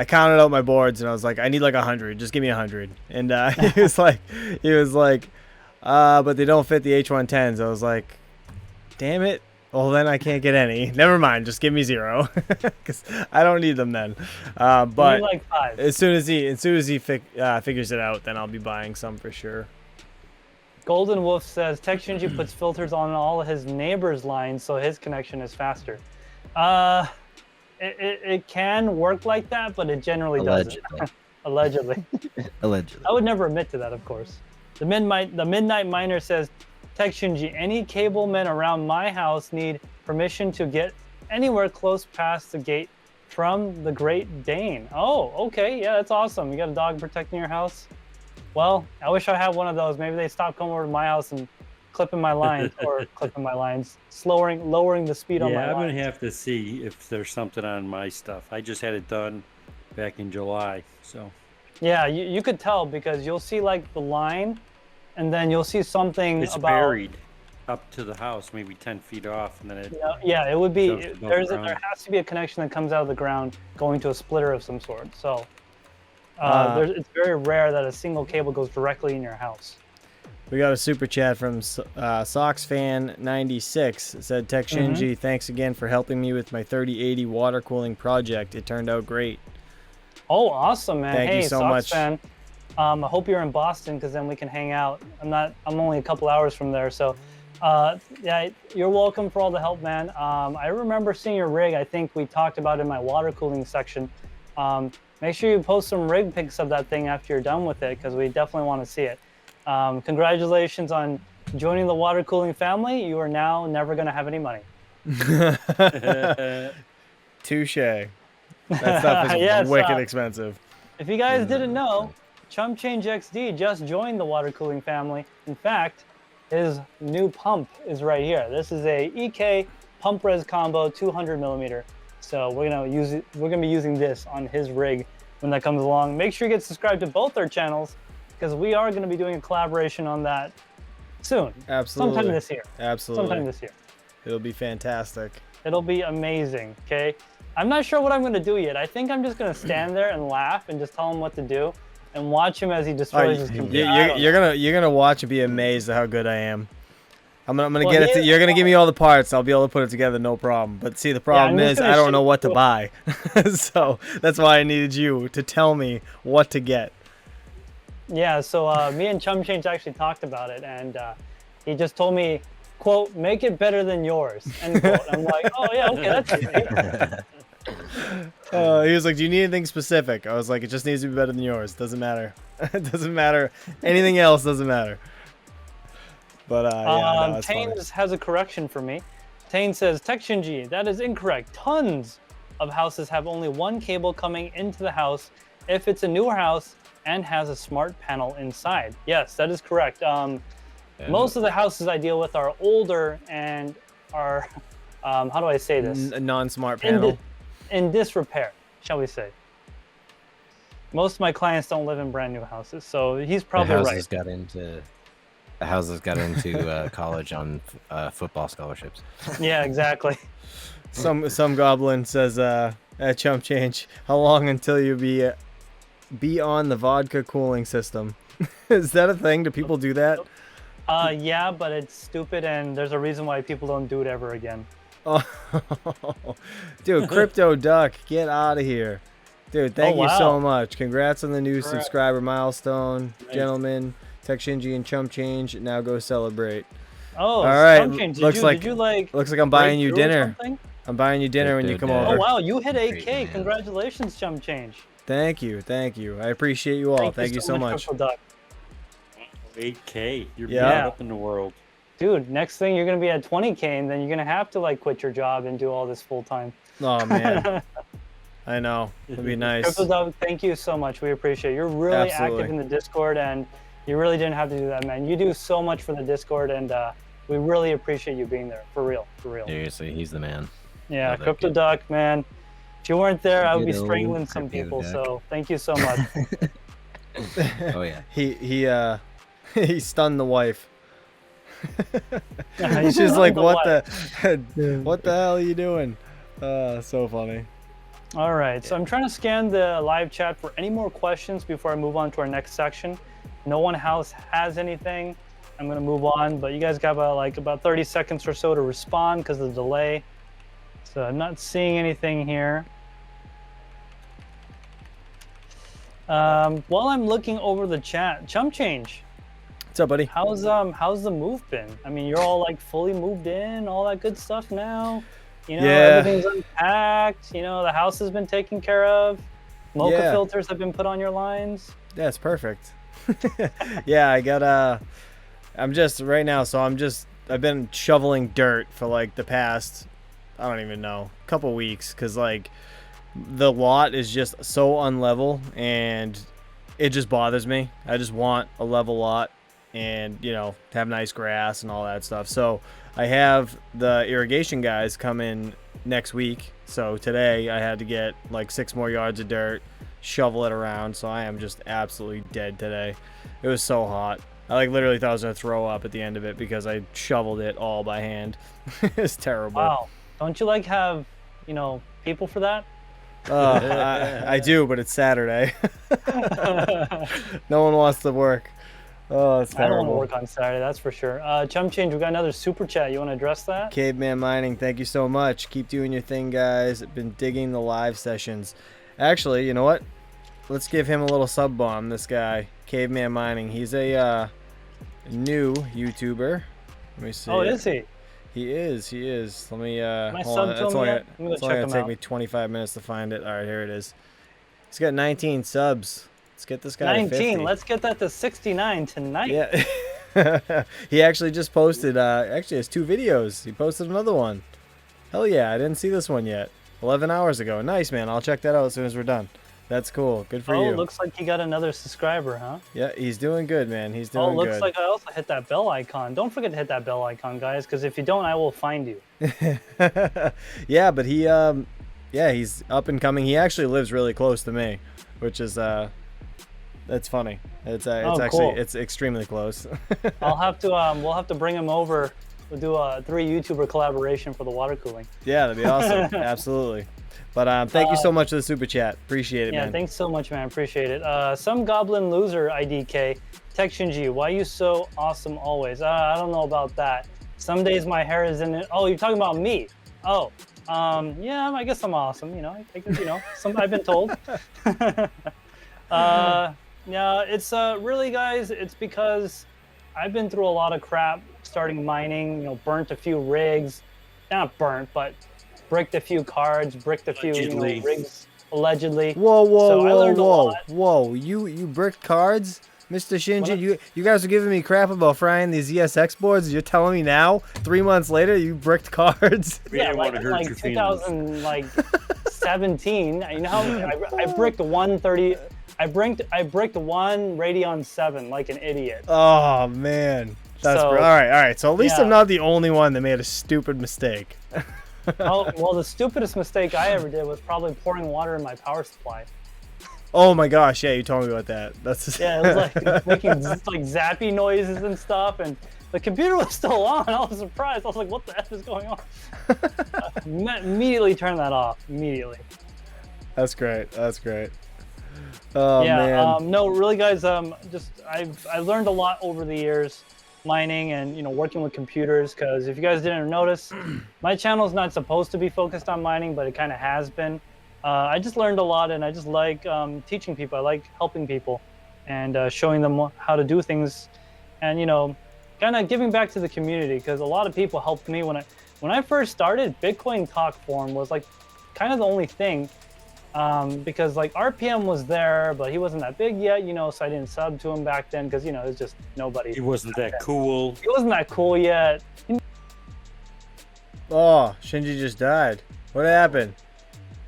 counted out my boards and I was like, I need like 100. Just give me 100. And he was like, but they don't fit the H110s. I was like, damn it. Well, then I can't get any. Never mind. Just give me 0 because I don't need them then. But like 5. as soon as he figures it out, then I'll be buying some for sure. Golden Wolf says TekShinji puts filters on all of his neighbors' lines so his connection is faster. It can work like that, but it generally doesn't. Allegedly. Allegedly. I would never admit to that, of course. The Midnight Miner says, TekShinji, any cable men around my house need permission to get anywhere close past the gate from the Great Dane. Oh, okay. Yeah, that's awesome. You got a dog protecting your house? Well, I wish I had one of those. Maybe they stopped coming over to my house and lowering the speed on my Yeah, I'm lines. gonna have to see if there's something on my stuff. I just had it done back in July, so. Yeah, you could tell because you'll see like the line, and then you'll see something It's about buried up to the house, maybe 10 feet off, and then it. Yeah, it would be. Goes above There ground. has to be a connection that comes out of the ground going to a splitter of some sort. So it's very rare that a single cable goes directly in your house. We got a super chat from SoxFan96. It said, TekShinji, thanks again for helping me with my 3080 water cooling project. It turned out great. Oh, awesome, man! Thank you hey, so Sox much. fan. I hope you're in Boston because then we can hang out. I'm only a couple hours from there, so yeah, you're welcome for all the help, man. I remember seeing your rig. I think we talked about it in my water cooling section. Make sure you post some rig pics of that thing after you're done with it because we definitely want to see it. Congratulations on joining the water cooling family. You are now never going to have any money. Touche. That stuff is Yes, wicked expensive. If you guys didn't know, ChumpChangeXD just joined the water cooling family. In fact, his new pump is right here. This is a EK pump res combo 200 millimeter. So we're gonna be using this on his rig when that comes along. Make sure you get subscribed to both our channels because we are going to be doing a collaboration on that soon. Absolutely. Sometime this year. Absolutely. Sometime this year. It'll be fantastic. It'll be amazing, okay? I'm not sure what I'm going to do yet. I think I'm just going to stand there and laugh and just tell him what to do and watch him as he destroys his computer. You're gonna watch and be amazed at how good I am. I'm gonna get it. You're gonna give me all the parts. I'll be able to put it together, no problem. But see, the problem is I don't know what to buy, so that's why I needed you to tell me what to get. Yeah. So me and ChumpChange actually talked about it, and he just told me, "quote Make it better than yours." End quote. I'm like, "Oh yeah, okay, that's easy." He was like, "Do you need anything specific?" I was like, "It just needs to be better than yours. Doesn't matter. It doesn't matter. Anything else doesn't matter." But yeah, no, Taines has a correction for me. Taines says, TekShinji, that is incorrect. Tons of houses have only one cable coming into the house if it's a newer house and has a smart panel inside. Yes, that is correct. Most of the houses I deal with are older and are, how do I say this? Non-smart panel. In disrepair, shall we say. Most of my clients don't live in brand new houses, so he's probably right. The houses got into college on football scholarships. Yeah, exactly. Some goblin says at ChumpChange, how long until you be on the vodka cooling system? Is that a thing? Do people do that? Yeah, but it's stupid, and there's a reason why people don't do it ever again. Oh, dude, Crypto Duck, get out of here. Dude, thank you so much. Congrats on the new subscriber milestone, gentlemen. TekShinji and ChumpChange, now go celebrate. Oh, all right. Looks like I'm buying you dinner. I'm buying you dinner when you come over. Oh wow, you hit 8K. Congratulations, ChumpChange. Thank you. I appreciate you all. Thank you so much. 8K. You're brought up in the world. Dude, next thing you're gonna be at 20K, and then you're gonna have to like quit your job and do all this full time. Oh man. I know. It'd be nice. Crypto Dog, thank you so much. We appreciate it. You're really active in the Discord, and you really didn't have to do that, man. You do so much for the Discord, and we really appreciate you being there. For real. Seriously, he's the man. Yeah, Crypto Duck, man. If you weren't there, I would be strangling some people. So thank you so much. Oh yeah. He stunned the wife. She's like, what the hell are you doing? So funny. All right, so I'm trying to scan the live chat for any more questions before I move on to our next section. No one else has anything. I'm gonna move on, but you guys got about 30 seconds or so to respond because of the delay. So I'm not seeing anything here. While I'm looking over the chat, ChumpChange. What's up, buddy? How's the move been? I mean, you're all like fully moved in, all that good stuff now. You know, everything's unpacked. You know, the house has been taken care of. Mocha filters have been put on your lines. Yeah, it's perfect. Yeah, I got I'm just right now, so I've been shoveling dirt for like the past, I don't even know, couple weeks, because like the lot is just so unlevel and it just bothers me. I just want a level lot and, you know, have nice grass and all that stuff. So I have the irrigation guys come in next week. So today I had to get like 6 more yards of dirt, shovel it around. So I am just absolutely dead today. It was so hot. I like literally thought I was gonna throw up at the end of it because I shoveled it all by hand. It's terrible. Wow. Don't you like have, you know, people for that? I do, but it's Saturday. No one wants to work. Oh, it's terrible. I don't want to work on Saturday, that's for sure. ChumpChange, we got another super chat. You want to address that? Caveman Mining, thank you so much. Keep doing your thing, guys. Been digging the live sessions. Actually, you know what? Let's give him a little sub bomb. This guy, Caveman Mining. He's a new YouTuber. Let me see. Oh, is he? He is. Let me. Can I hold sub on. to It's him only, yet? it's only gonna take me 25 minutes to find it. All right, here it is. He's got 19 subs. Let's get this guy 19. to 50. Let's get that to 69 tonight. Yeah. He actually just posted. Actually, has 2 videos. He posted another one. Hell yeah! I didn't see this one yet. 11 hours ago. Nice, man. I'll check that out as soon as we're done. That's cool. Good for you. Oh, looks like he got another subscriber, huh? Yeah, he's doing good, man. He's doing good. Oh, looks like I also hit that bell icon. Don't forget to hit that bell icon, guys, because if you don't, I will find you. Yeah, but he, he's up and coming. He actually lives really close to me, which is That's funny. It's Oh, actually cool. it's extremely close. I'll have to we'll have to bring him over. We'll do a 3 YouTuber collaboration for the water cooling. Yeah, that'd be awesome. Absolutely. But thank you so much for the super chat. Appreciate it, Yeah, man. thanks so much, man. Appreciate it. Some goblin loser IDK. TekShinji, why you so awesome always? I don't know about that. Some days my hair is in it. Oh, you're talking about me. Oh, yeah, I guess I'm awesome. You know, I guess, you know, I've been told. Yeah, it's really, guys, it's because I've been through a lot of crap starting mining, you know, burnt a few rigs. Not burnt, but bricked a few cards, bricked a few rigs, allegedly. Whoa, So I learned a lot. whoa! You bricked cards, Mr. Shinji. You guys were giving me crap about frying these ESX boards. You're telling me now, 3 months later, you bricked cards? Yeah, like 2017. You know, I bricked 130. I bricked one Radeon 7 like an idiot. Oh man, that's So, all right. So at least yeah. I'm not the only one that made a stupid mistake. Oh, well, the stupidest mistake I ever did was probably pouring water in my power supply. Oh my gosh, yeah, you told me about that. That's Yeah, it was like making like zappy noises and stuff, and the computer was still on. I was surprised. I was like, "What the F is going on?" Immediately turned that off. Immediately. That's great. That's great. Oh Yeah. man. No, really, guys. Just I've learned a lot over the years, mining and working with computers. Because if you guys didn't notice, my channel is not supposed to be focused on mining, but it kind of has been. I just learned a lot, and I just like teaching people. I like helping people, and showing them how to do things, and kind of giving back to the community. Because a lot of people helped me when I first started. Bitcoin Talk Forum was like kind of the only thing, because like RPM was there, but he wasn't that big yet, so I didn't sub to him back then because it was just nobody. He wasn't that cool. He wasn't that cool yet. Oh, Shinji just died. What happened?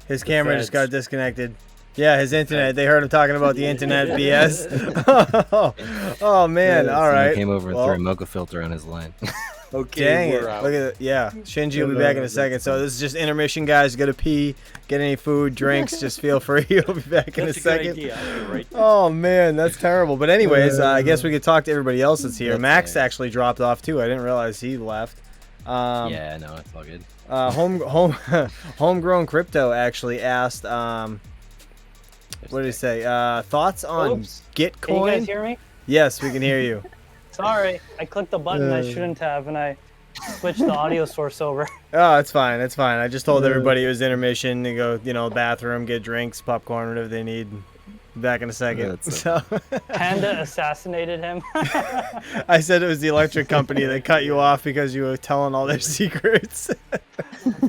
His camera just got disconnected. Yeah, his internet. They heard him talking about the internet BS. Oh man, Yeah, all right. Came over and threw a mocha filter on his line. Okay, Dang it. we're out. Look at it. Yeah, Shinji will be back in a second. So this is just intermission, guys. Go to pee, get any food, drinks, just feel free. He'll be back in a That's a good second. idea. You're right. Oh man, that's terrible. But anyways, I guess we could talk to everybody else that's here. Max actually dropped off too. I didn't realize he left. Yeah, no, it's all good. Homegrown Crypto actually asked, what did he say? Thoughts on Oops. Gitcoin? Can you guys hear me? Yes, we can hear you. Sorry, I clicked the button I shouldn't have, and I switched the audio source over. Oh, it's fine. It's fine. I just told everybody it was intermission to go, bathroom, get drinks, popcorn, whatever they need. Back in a second. So Panda assassinated him. I said it was the electric company that cut you off because you were telling all their secrets.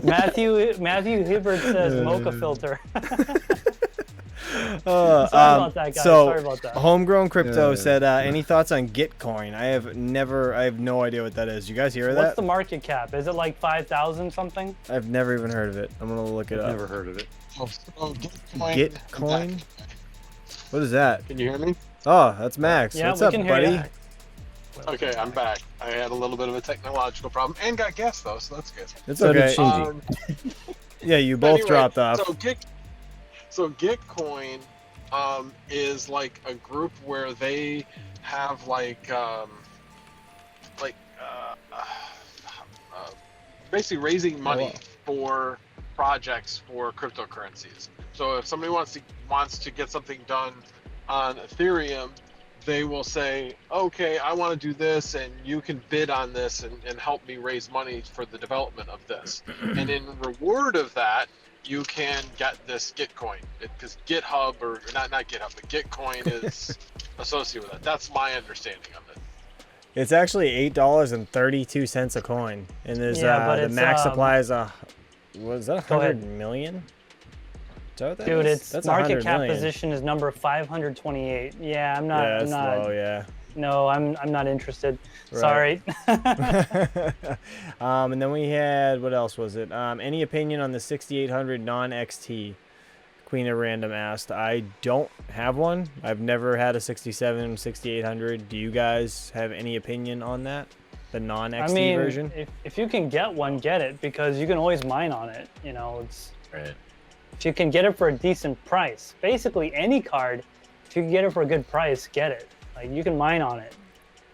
Matthew Hibbert says mocha filter. Sorry about that, guys. So, Sorry about that. Homegrown Crypto said, any thoughts on Gitcoin? I have no idea what that is. You guys hear What's that? the market cap? Is it like 5,000 something? I've never even heard of it. I'm going to look it up. Never heard of it. Gitcoin? What is that? Can you hear me? Oh, that's Max. Yeah, What's we up, can hear buddy? you. Okay, I'm back. I had a little bit of a technological problem and got gas though, so that's good. It's So did okay. Shinji. Yeah, you both Anyway, dropped off. So Gitcoin is like a group where they have basically raising money for projects for cryptocurrencies. So if somebody wants to get something done on Ethereum, they will say, okay, I want to do this, and you can bid on this and help me raise money for the development of this. And in reward of that, you can get this Gitcoin, because GitHub, or not GitHub, but Gitcoin is associated with it. That's my understanding of it. It's actually $8.32 a coin, and there's but the it's, max supply is was that Go ahead. 100 million? Is that what that Dude, is? its That's market 100 cap million. position is number 528. Yeah, I'm not. Yeah, I'm that's not. low. Yeah. No, I'm not interested. Right. Sorry. And then we had, what else was it? Any opinion on the 6800 non-XT? Queen of Random asked. I don't have one. I've never had a 6800. Do you guys have any opinion on that? The non-XT version? If you can get one, get it, because you can always mine on it. It's Right. if you can get it for a decent price. Basically, any card if you can get it for a good price, get it. Like, you can mine on it.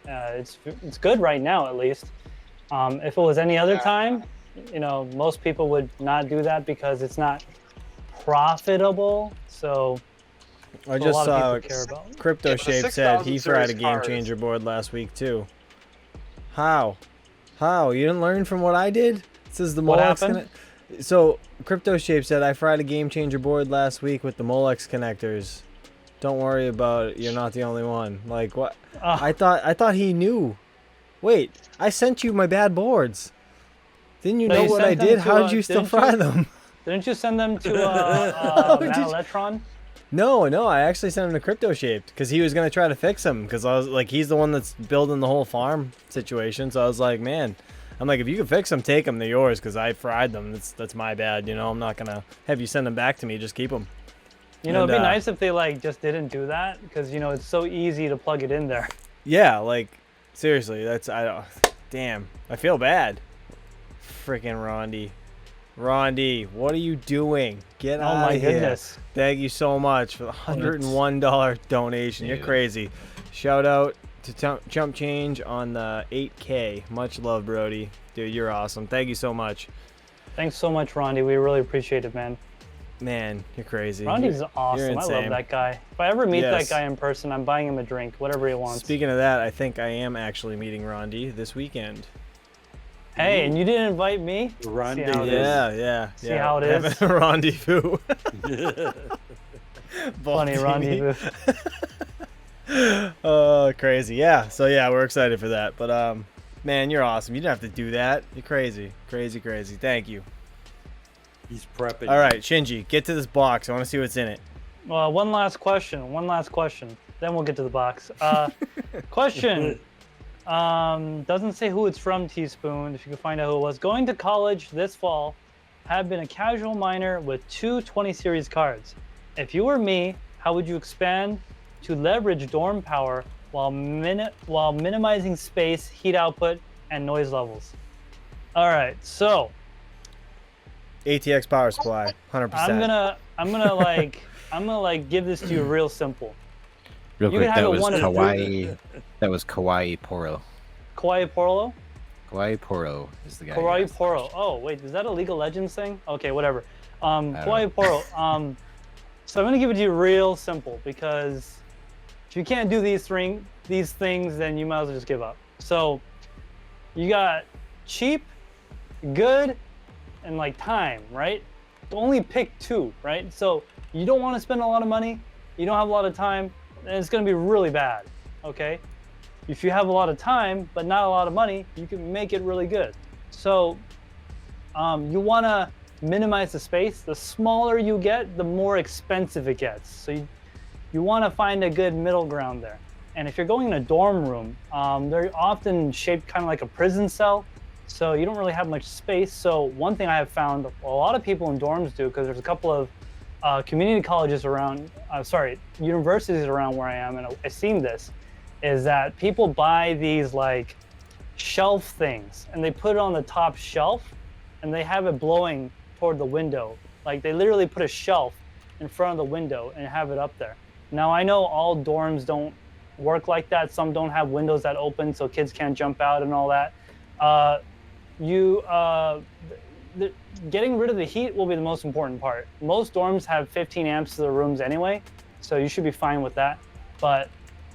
It's good right now, at least. If it was any other time, you know, most people would not do that because it's not profitable. So I just saw Crypto Yeah, but the Shape said 6,000 he fried a series game cars- changer board last week too. How? You didn't learn from what I did? This is the What Molex happened? So Crypto Shape said I fried a game changer board last week with the Molex connectors. Don't worry about it. You're not the only one. Like what? I thought he knew. Wait, I sent you my bad boards. Didn't you No, know you what sent I them did? to, How did you still didn't fry you? them? Didn't you send them to did Matt you- Electron? No, I actually sent him to Crypto Shaped because he was gonna try to fix them because I was like, he's the one that's building the whole farm situation. So I was like, man, I'm like, if you can fix them, take them. They're yours because I fried them. That's my bad. You know, I'm not gonna have you send them back to me. Just keep them. You know, And, it'd be nice if they like just didn't do that because you know it's so easy to plug it in there. Yeah, like seriously, damn, I feel bad. Freaking Rondy, what are you doing? Get out Oh my of here. goodness. Thank you so much for the $101 donation. You're crazy. Shout out to ChumpChange on the 8K. Much love, Brody. Dude, you're awesome. Thank you so much. Thanks so much, Rondy. We really appreciate it, man. Man, you're crazy. Rondy's awesome. you're I love insane. that guy. If I ever meet Yes. that guy in person, I'm buying him a drink, whatever he wants. Speaking of that, I think I am actually meeting Rondy this weekend. Hey, and you didn't invite me? Rondy. See how it is? Yeah. See how it is? Having a rendezvous. Funny rendezvous. Oh, crazy. Yeah. So yeah, we're excited for that. But man, you're awesome. You didn't have to do that. You're crazy. Crazy. Thank you. He's prepping. All right, Shinji, get to this box. I want to see what's in it. Well, one last question. Then we'll get to the box. Question. Doesn't say who it's from, Teaspoon. If you can find out who it was. Going to college this fall, have been a casual miner with 2 20 series cards. If you were me, how would you expand to leverage dorm power while minimizing space, heat output, and noise levels? All right, so ATX power supply, 100%. I'm gonna like give this to you real simple. Real You quick, can have that it was one of Kawaii. That was Kawaii Poro. Kawaii Porlo? Kawaii Poro is the guy. Kawaii Poro. Oh, wait, is that a League of Legends thing? Okay, whatever. Kawaii Poro. So I'm gonna give it to you real simple because if you can't do these things, then you might as well just give up. So you got cheap, good, and like time, right? Only pick 2, right? So you don't want to spend a lot of money, you don't have a lot of time, and it's gonna be really bad, okay? If you have a lot of time, but not a lot of money, you can make it really good. So you wanna minimize the space. The smaller you get, the more expensive it gets. So you wanna find a good middle ground there. And if you're going in a dorm room, they're often shaped kind of like a prison cell. So you don't really have much space. So one thing I have found a lot of people in dorms do, because there's a couple of community colleges around, universities around where I am, and I've seen this, is that people buy these like shelf things and they put it on the top shelf and they have it blowing toward the window. Like they literally put a shelf in front of the window and have it up there. Now I know all dorms don't work like that. Some don't have windows that open so kids can't jump out and all that. Getting rid of the heat will be the most important part. Most dorms have 15 amps to the rooms anyway, so you should be fine with that. But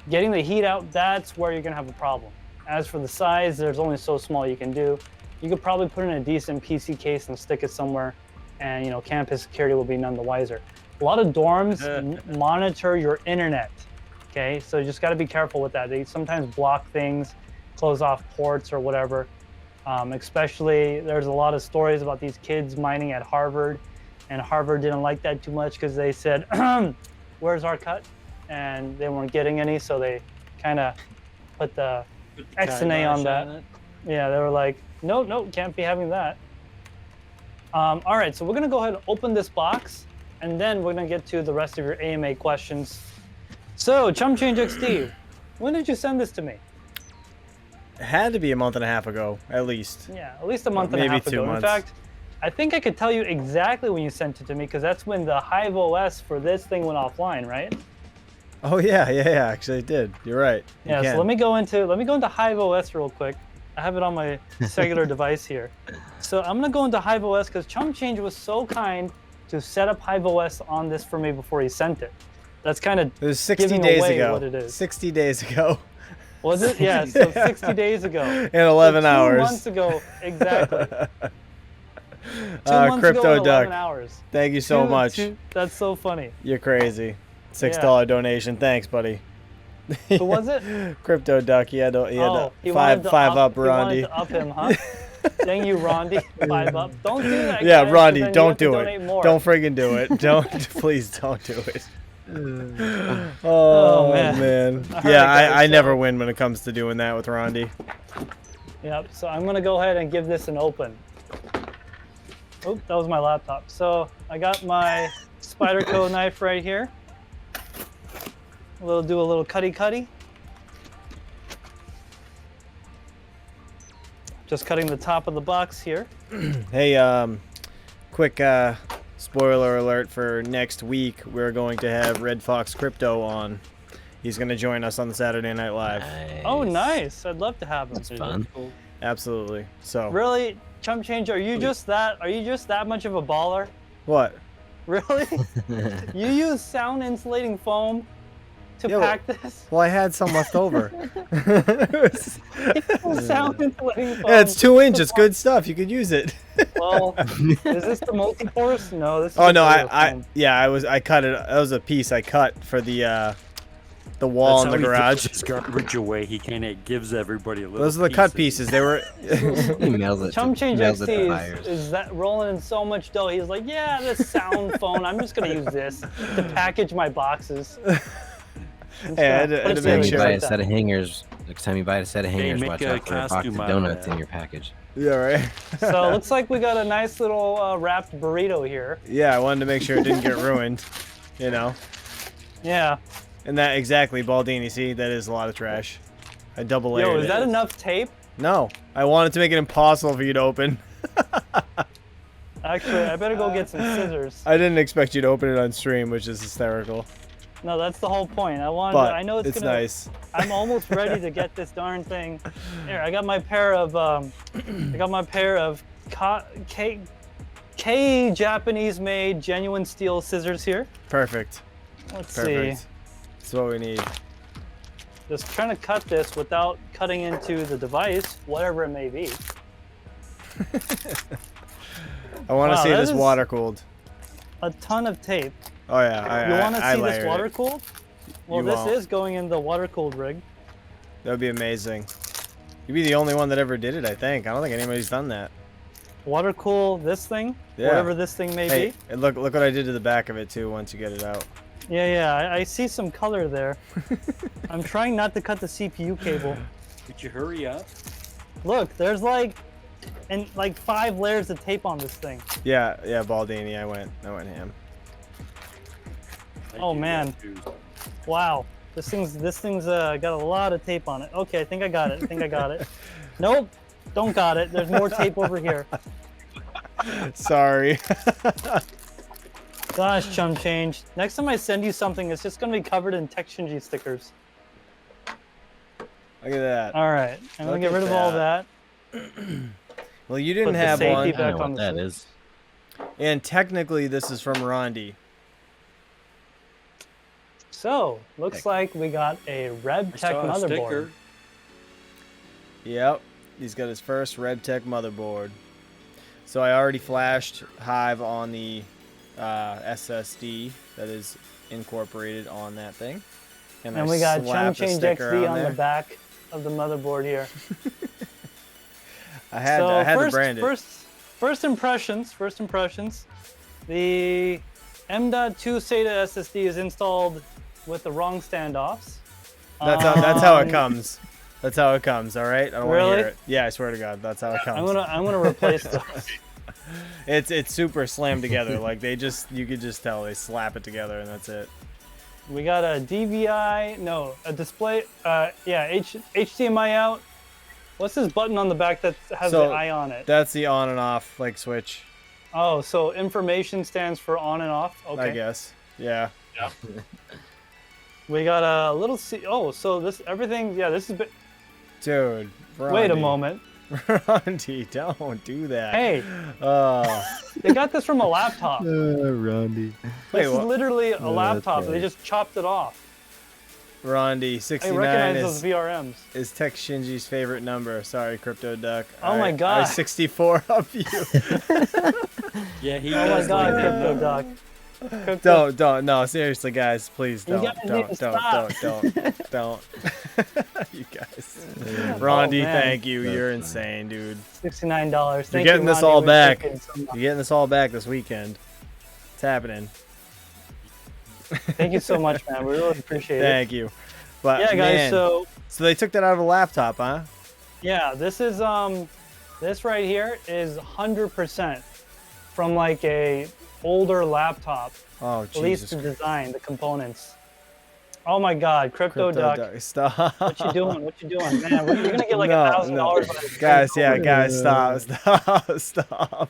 getting the heat out, that's where you're gonna have a problem. As for the size, there's only so small you can do. You could probably put in a decent PC case and stick it somewhere, and you know, campus security will be none the wiser. A lot of dorms monitor your internet, okay? So you just gotta be careful with that. They sometimes block things, close off ports or whatever. Especially, there's a lot of stories about these kids mining at Harvard, and Harvard didn't like that too much because they said, where's our cut? And they weren't getting any, so they kind of put the X and A on that. Yeah, they were like, nope, can't be having that. All right, so we're gonna go ahead and open this box, and then we're gonna get to the rest of your AMA questions. So, ChumpChangeXD, when did you send this to me? It had to be a month and a half ago, at least. Yeah, at least a month and a Maybe half 2 ago. months. In fact, I think I could tell you exactly when you sent it to me because that's when the HiveOS for this thing went offline, right? Oh yeah. Actually, it did. You're right. You Yeah, can. so let me go into HiveOS real quick. I have it on my cellular device here. So I'm gonna go into HiveOS because ChumpChange was so kind to set up HiveOS on this for me before he sent it. That's kind of It was 60 giving days away ago. what it is. 60 days ago. Was it? Yeah, so 60 days ago. And 11 so 2 hours. months ago, exactly. 2 months ago Crypto and 11 Duck. hours. Thank you so much. That's so funny. You're crazy. $6 donation. Thanks, buddy. Who was it? Crypto Duck. He had He five up Rondy. He wanted to up him, huh? Dang you, Rondy. 5 up. Don't do that, Yeah, guys, Rondy, 'cause then you don't have to do donate it. more. Don't friggin' do it. Don't. Please don't do it. Oh, man. All Yeah, right, guys, I so- never win when it comes to doing that with Rondy. Yep, so I'm gonna go ahead and give this an open. Oh, that was my laptop. So I got my Spyderco knife right here. We'll do a little cutty. Just cutting the top of the box here. Hey, quick spoiler alert for next week. We're going to have Red Fox Crypto on. He's going to join us on the Saturday Night Live. Oh, nice. I'd love to have him. That's fun. Absolutely. So. Really, ChumpChange, are you just that much of a baller? What? Really? You use sound insulating foam to pack this? Well, I had some left over. Sound insulating foam. Yeah, it's 2 inch. It's good stuff. You could use it. Well, is this the multi-course? No, this is Oh no, regular I foam. I cut it. That was a piece I cut for the wall in the garage. His garbage away. He kind of gives everybody a little. Those are the cut pieces. They were. He mails it. mails it to ChumpChangeXD buyers. is that rolling in so much dough. He's like, yeah, this sound phone. I'm just gonna use this to package my boxes. Hey, I had to Next make time you sure. buy a set of hangers, make watch a out for a box costume of out of donuts that. in your package. Yeah, right. So it looks like we got a nice little wrapped burrito here. Yeah, I wanted to make sure it didn't get ruined. You know. Yeah. And that exactly, Baldini. See, that is a lot of trash. I double layered Yo, it. is that enough tape? No, I wanted to make it impossible for you to open. Actually, I better go get some scissors. I didn't expect you to open it on stream, which is hysterical. No, that's the whole point. But I know it's gonna. nice. I'm almost ready to get this darn thing. Here, I got my pair of K Japanese-made genuine steel scissors here. Perfect. Let's Perfect. see. That's what we need. Just trying to cut this without cutting into the device, whatever it may be. I want to Wow, see that this is- water cooled. A ton of tape. Oh yeah, You want to I see this layered water it. cooled? Well, You this won't. is going in the water cooled rig. That would be amazing. You'd be the only one that ever did it, I think. I don't think anybody's done that. Water cool this thing, Yeah. whatever this thing may Hey, be. and look what I did to the back of it too. Once you get it out. Yeah, I see some color there. I'm trying not to cut the CPU cable. Could you hurry up? Look, there's like 5 layers of tape on this thing. Yeah, Baldini. I went ham. I Oh, do man. that too. Wow, this thing's got a lot of tape on it. Okay, I think I got it. Nope, don't got it. There's more tape over here. Sorry. Gosh, ChumpChange. Next time I send you something, it's just gonna be covered in TekShinji stickers. Look at that. All right, I'm gonna Look get at rid of all that. that. Well, you didn't Put the have safety one. I back don't know on what the that side. is. And technically, this is from Rondy. So, looks like we got a I RebTech saw a motherboard. sticker. Yep, he's got his first RebTech motherboard. So I already flashed Hive on the SSD that is incorporated on that thing. And I we got slapped a sticker ChumpChangeXD on there. the back of the motherboard here. I had to brand it. First impressions. The M.2 SATA SSD is installed with the wrong standoffs. That's how it comes. That's how it comes. All right. I don't want to Really? hear it. Yeah, I swear to God, that's how it comes. I'm gonna replace those. It's super slammed together. Like you could just tell they slap it together and that's it. We got a a display. HDMI out. What's this button on the back that has So, the eye on it? That's the on and off like switch, Oh, so information stands for on and off. Okay. I guess. Yeah. Yeah. We got a little oh, so this everything, yeah, this is Dude, wait a moment. Rondy, don't do that. Hey, they got this from a laptop. Rondy. This is literally a laptop. They just chopped it off. Rondy, I 69 recognize those VRMs. is TekShinji's favorite number. Sorry, Crypto Duck. Oh my God. I 64 of you. Yeah, he Oh my does God, like Crypto that. Doc. Crypto, Don't. No, seriously, guys, please You don't. guys need to Don't. You guys. Rondy, man. thank you. You're insane, dude. $69. Thank You're getting you, this Ronnie. all We back. appreciate it so much. You're getting this all back this weekend. It's happening. Thank you so much, man. We really appreciate it. Thank you. But Yeah, guys. man, So so they took that out of a laptop, huh? yeah, this is this right here is 100% from like a older laptop. Oh, At least Jesus. the design, the components. Oh my God, Crypto Duck. Stop. What you doing? What you doing, man? You're gonna get like No, $1,000. Guys, stop.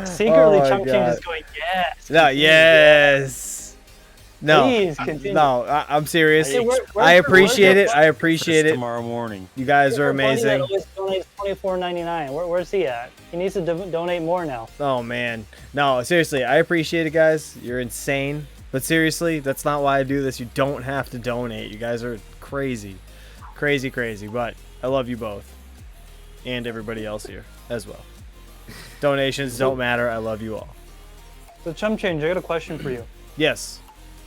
Secretly, Oh my ChumpChange God. is going, yes. No, yes. No, Please continue. no, I'm serious. Hey, I appreciate it. where's I appreciate it. Tomorrow morning. You guys are your buddy that amazing. always donates $24.99. Where's he at? He needs to donate more now. Oh man, no, seriously, I appreciate it, guys. You're insane. But seriously, that's not why I do this. You don't have to donate. You guys are crazy, crazy. But I love you both, and everybody else here as well. Donations don't matter. I love you all. So ChumpChange, I got a question for you. Yes,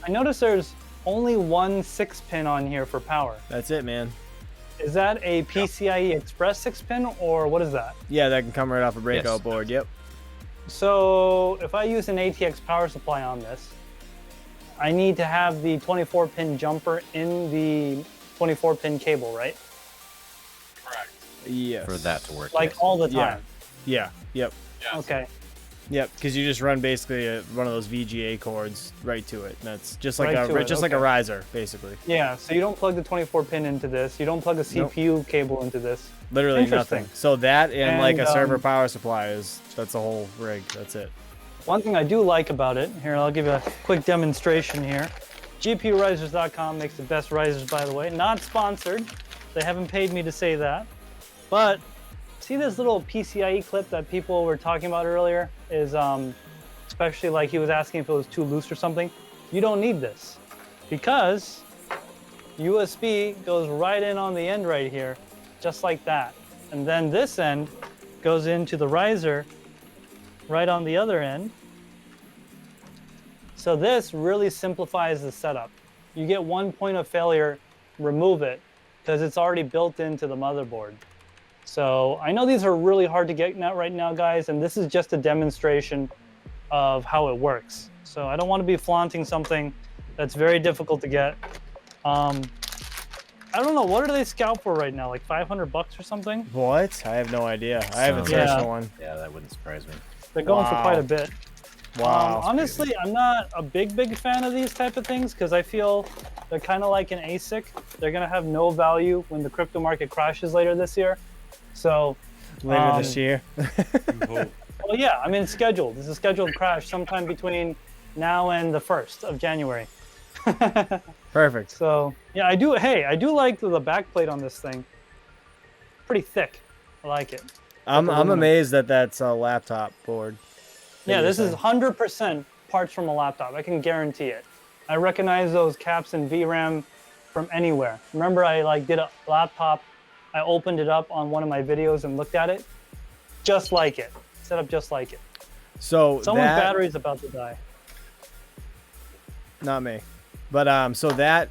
I noticed there's only one 6-pin on here for power. that's it, man. Is that a PCI-E Express 6-pin or what is that? Yeah, that can come right off a breakout Yes. board. Yep. So if I use an ATX power supply on this, I need to have the 24-pin jumper in the 24-pin cable, right? Correct. Yes. For that to work. Like yes. all the Yeah. time. Yeah. Yep. Yes. Okay. Yep. Because you just run basically one of those VGA cords right to it. And that's just like Right to it, like a okay. riser, basically. Yeah, so you don't plug the 24-pin into this. You don't plug a CPU cable into this. Literally Interesting. nothing. So that and like a And, server power supply that's a whole rig. That's it. One thing I do like about it, here, I'll give you a quick demonstration here. GPUrisers.com makes the best risers, by the way. Not sponsored. They haven't paid me to say that. But see this little PCIe clip that people were talking about earlier? Is especially like he was asking if it was too loose or something. You don't need this because USB goes right in on the end right here, just like that. And then this end goes into the riser right on the other end. So this really simplifies the setup. You get one point of failure, remove it, because it's already built into the motherboard. So I know these are really hard to get right now, guys, and this is just a demonstration of how it works. So I don't want to be flaunting something that's very difficult to get. I don't know, what are they scout for right now? Like $500 or something? What? I have no idea. I haven't Yeah. searched one. Yeah, that wouldn't surprise me. They're going for Wow. quite a bit. Wow. Honestly, I'm not a big fan of these type of things because I feel they're kind of like an ASIC. They're gonna have no value when the crypto market crashes later this year. So, Later this year. well, yeah, I mean it's scheduled. It's a scheduled crash sometime between now and the 1st of January. Perfect. So, yeah, I do. Hey, I do like the backplate on this thing. Pretty thick. I like it. I'm aluminum. amazed that that's a laptop board. Yeah, you're this is saying. 100% parts from a laptop. I can guarantee it. I recognize those caps and VRAM from anywhere. Remember, I did a laptop. I opened it up on one of my videos and looked at it, just like it. Set up just like it. So Someone's that, battery's about to die. not me, but so that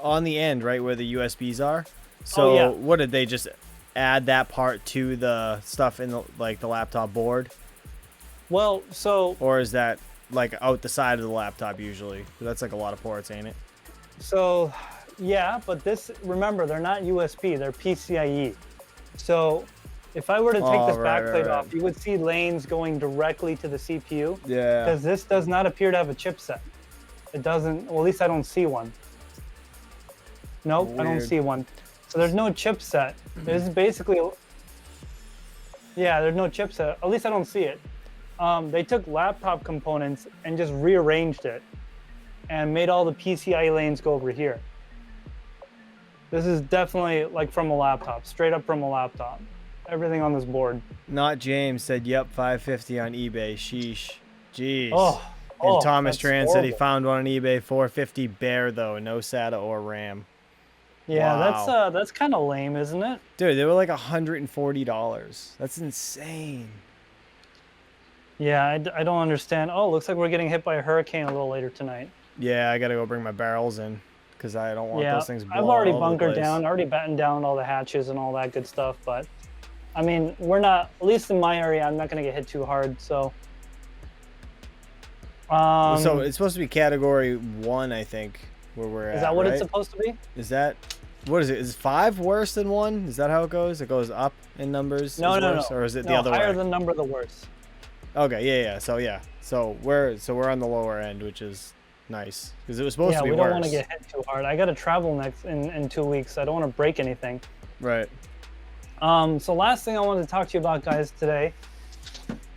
on the end, right where the USBs are. So yeah. what did they just add that part to the stuff in the the laptop board, Well, so or is that like out the side of the laptop usually? That's like a lot of ports, ain't it? yeah, but this, remember, they're not USB, they're PCIe. So if I were to take this right, backplate right. off, you would see lanes going directly to the CPU. Yeah. Because this does not appear to have a chipset. It doesn't, well, at least I don't see one. Nope, I don't Weird. see one. So there's no chipset. This is basically, yeah, there's no chipset. At least I don't see it. They took laptop components and just rearranged it. and made all the PCI-E lanes go over here. This is definitely like from a laptop, straight up from a laptop. Everything on this board. Not James said, yep, 550 on eBay. Sheesh. Jeez. Oh, and Thomas that's Tran said he horrible. found one on eBay, 450 bare though, no SATA or RAM. Yeah, Wow. that's kind of lame, isn't it? Dude, they were like $140. That's insane. Yeah, I don't understand. Oh, looks like we're getting hit by a hurricane a little later tonight. Yeah, I gotta go bring my barrels in because I don't want Yeah, those things blowing I've already all over the bunkered place. down, already battened down all the hatches and all that good stuff. But I mean, we're not, at least in my area, I'm not gonna get hit too hard. So, so it's supposed to be category 1, I think, where we're at. is that what right? it's supposed to be? Is that, what is it? Is 5 worse than 1? Is that how it goes? It goes up in numbers? No, is no, worse, no. Or is it No, the other higher way? the number, the worse. Okay, yeah. So we're on the lower end, which is nice because it was supposed to be we worse. don't want to get hit too hard. I got to travel next in 2 weeks. I don't want to break anything. Right. So last thing I wanted to talk to you about, guys, today.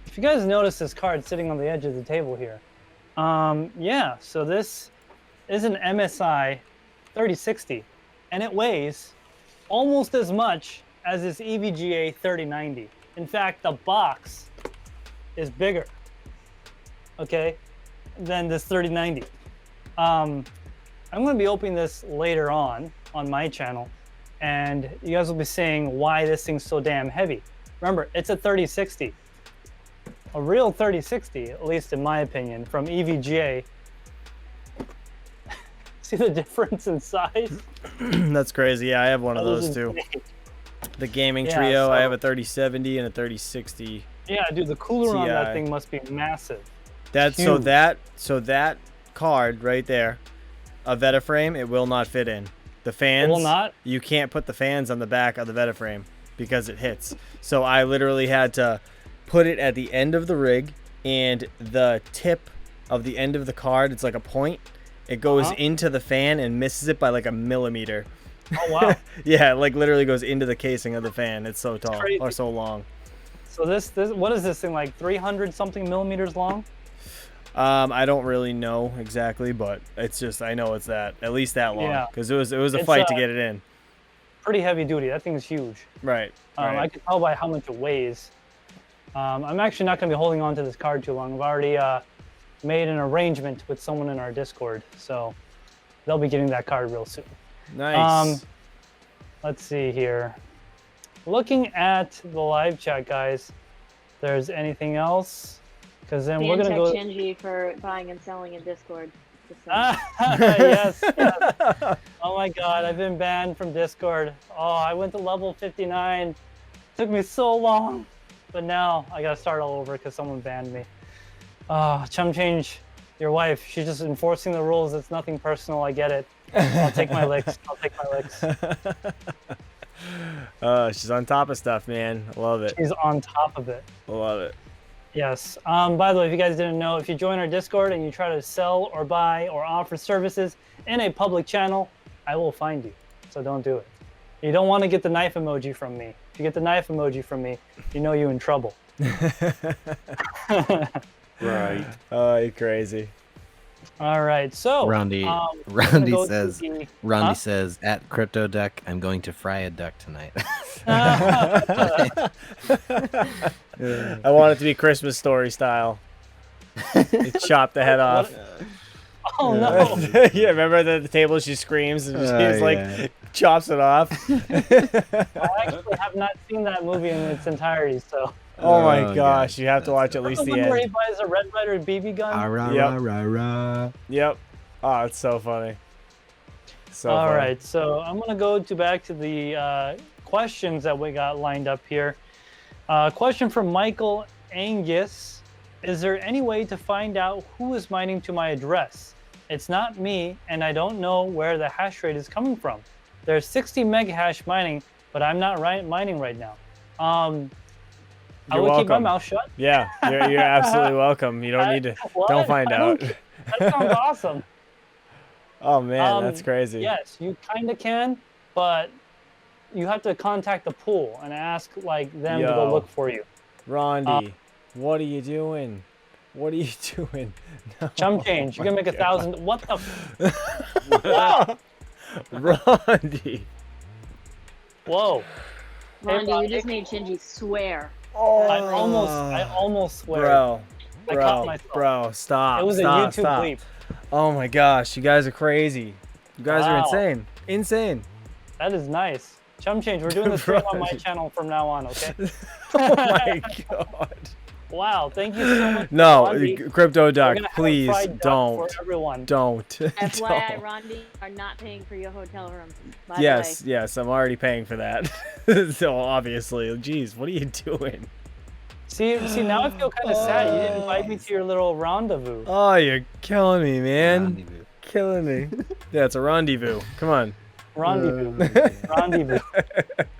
If you guys notice this card sitting on the edge of the table here, yeah. So this is an MSI 3060, and it weighs almost as much as this EVGA 3090. In fact, the box is bigger, okay, than this 3090. I'm going to be opening this later on my channel, and you guys will be seeing why this thing's so damn heavy. Remember, it's a 3060. A real 3060, at least in my opinion, from EVGA. See the difference in size? That's crazy. Yeah, I have one of That was those too. insane. The gaming Yeah, trio. I so- have a 3070 and a 3060. Yeah, dude, the cooler on that TI. thing must be massive. That's Huge. so that card right there, a Veta frame, it will not fit in. The fans, will not? You can't put the fans on the back of the Veta frame because it hits. So I literally had to put it at the end of the rig, and the tip of the end of the card, it's like a point. It goes into the fan and misses it by like a millimeter. Oh, wow. Yeah, it like literally goes into the casing of the fan. It's so tall crazy. or so long. So this what is this thing, like 300 something millimeters long? I don't really know exactly, but it's just I know it's that at least that long Yeah. because it was a It's, fight to get it in. Pretty heavy duty. That thing's huge. Right. Right. I can tell by how much it weighs. I'm actually not going to be holding on to this card too long. I've already made an arrangement with someone in our Discord, so they'll be getting that card real soon. Nice. Let's see here. Looking at the live chat, guys, if there's anything else, because then we're And going to go. TekShinji for buying and selling in Discord. Just saying. Yes, yes. Oh my God, I've been banned from Discord. Oh, I went to level 59. Took me so long, but now I gotta start all over because someone banned me. ChumpChange, your wife, she's just enforcing the rules. It's nothing personal. I get it. I'll take my licks. I'll take my licks. She's on top of stuff, man. I love it. She's on top of it. I love it. Yes. By the way, if you guys didn't know, if you join our Discord and you try to sell or buy or offer services in a public channel, I will find you. So don't do it. You don't want to get the knife emoji from me. If you get the knife emoji from me, you know you're in trouble. Right. Oh, you're crazy. All right. So Rondy, we're gonna Rondy go to says, the- Rondy Huh? says at Crypto Duck, I'm going to fry a duck tonight. I want it to be Christmas Story style. You chop the head off. Oh no. Yeah, remember the table she screams and she's like yeah. chops it off. I actually have not seen that movie in its entirety, so. Oh my Oh, gosh, God. you have to watch at least The the one where he end. buys a Red Ryder BB gun. Ah, rah, Yep. rah, rah, rah. Yep. Oh, it's so funny. So All funny. right, so I'm gonna go back to the questions that we got lined up here. Question from Michael Angus: is there any way to find out who is mining to my address? It's not me, and I don't know where the hash rate is coming from. There's 60 mega hash mining, but I'm not mining right now. I You're will keep my welcome. mouth shut. Yeah, you're absolutely welcome. You don't need to. What? Don't find I out. don't- That sounds awesome. Oh man, that's Um, crazy. Yes, you kind of can, but you have to contact the pool and ask like them to go Yo. look for you. Rondy, what are you doing? What are you doing? No. ChumpChange, you're gonna make 1,000. What the? Rondy. Whoa. Hey, Rondy, you Rondy. just made Shinji swear. Oh, I almost swear. Bro, I caught myself. bro, stop. It was stop, a YouTube stop. bleep. Oh my gosh, you guys are crazy. You guys are Wow. insane. Insane. That is nice. ChumpChange, we're doing the same on my Rondy. channel from now on, okay? Oh my god. Wow, thank you so much. No, Rondy. Crypto We're Duck, gonna have a please fried duck don't. For everyone. Don't. FYI, Don't. Rondy are not paying for your hotel room. By Yes, the way. yes, I'm already paying for that. So obviously, geez, what are you doing? See, now I feel kind of sad. You didn't invite me to your little rendezvous. Oh, you're killing me, man. Rendezvous. Killing me. Yeah, it's a rendezvous. Come on. Rendezvous. Rendezvous.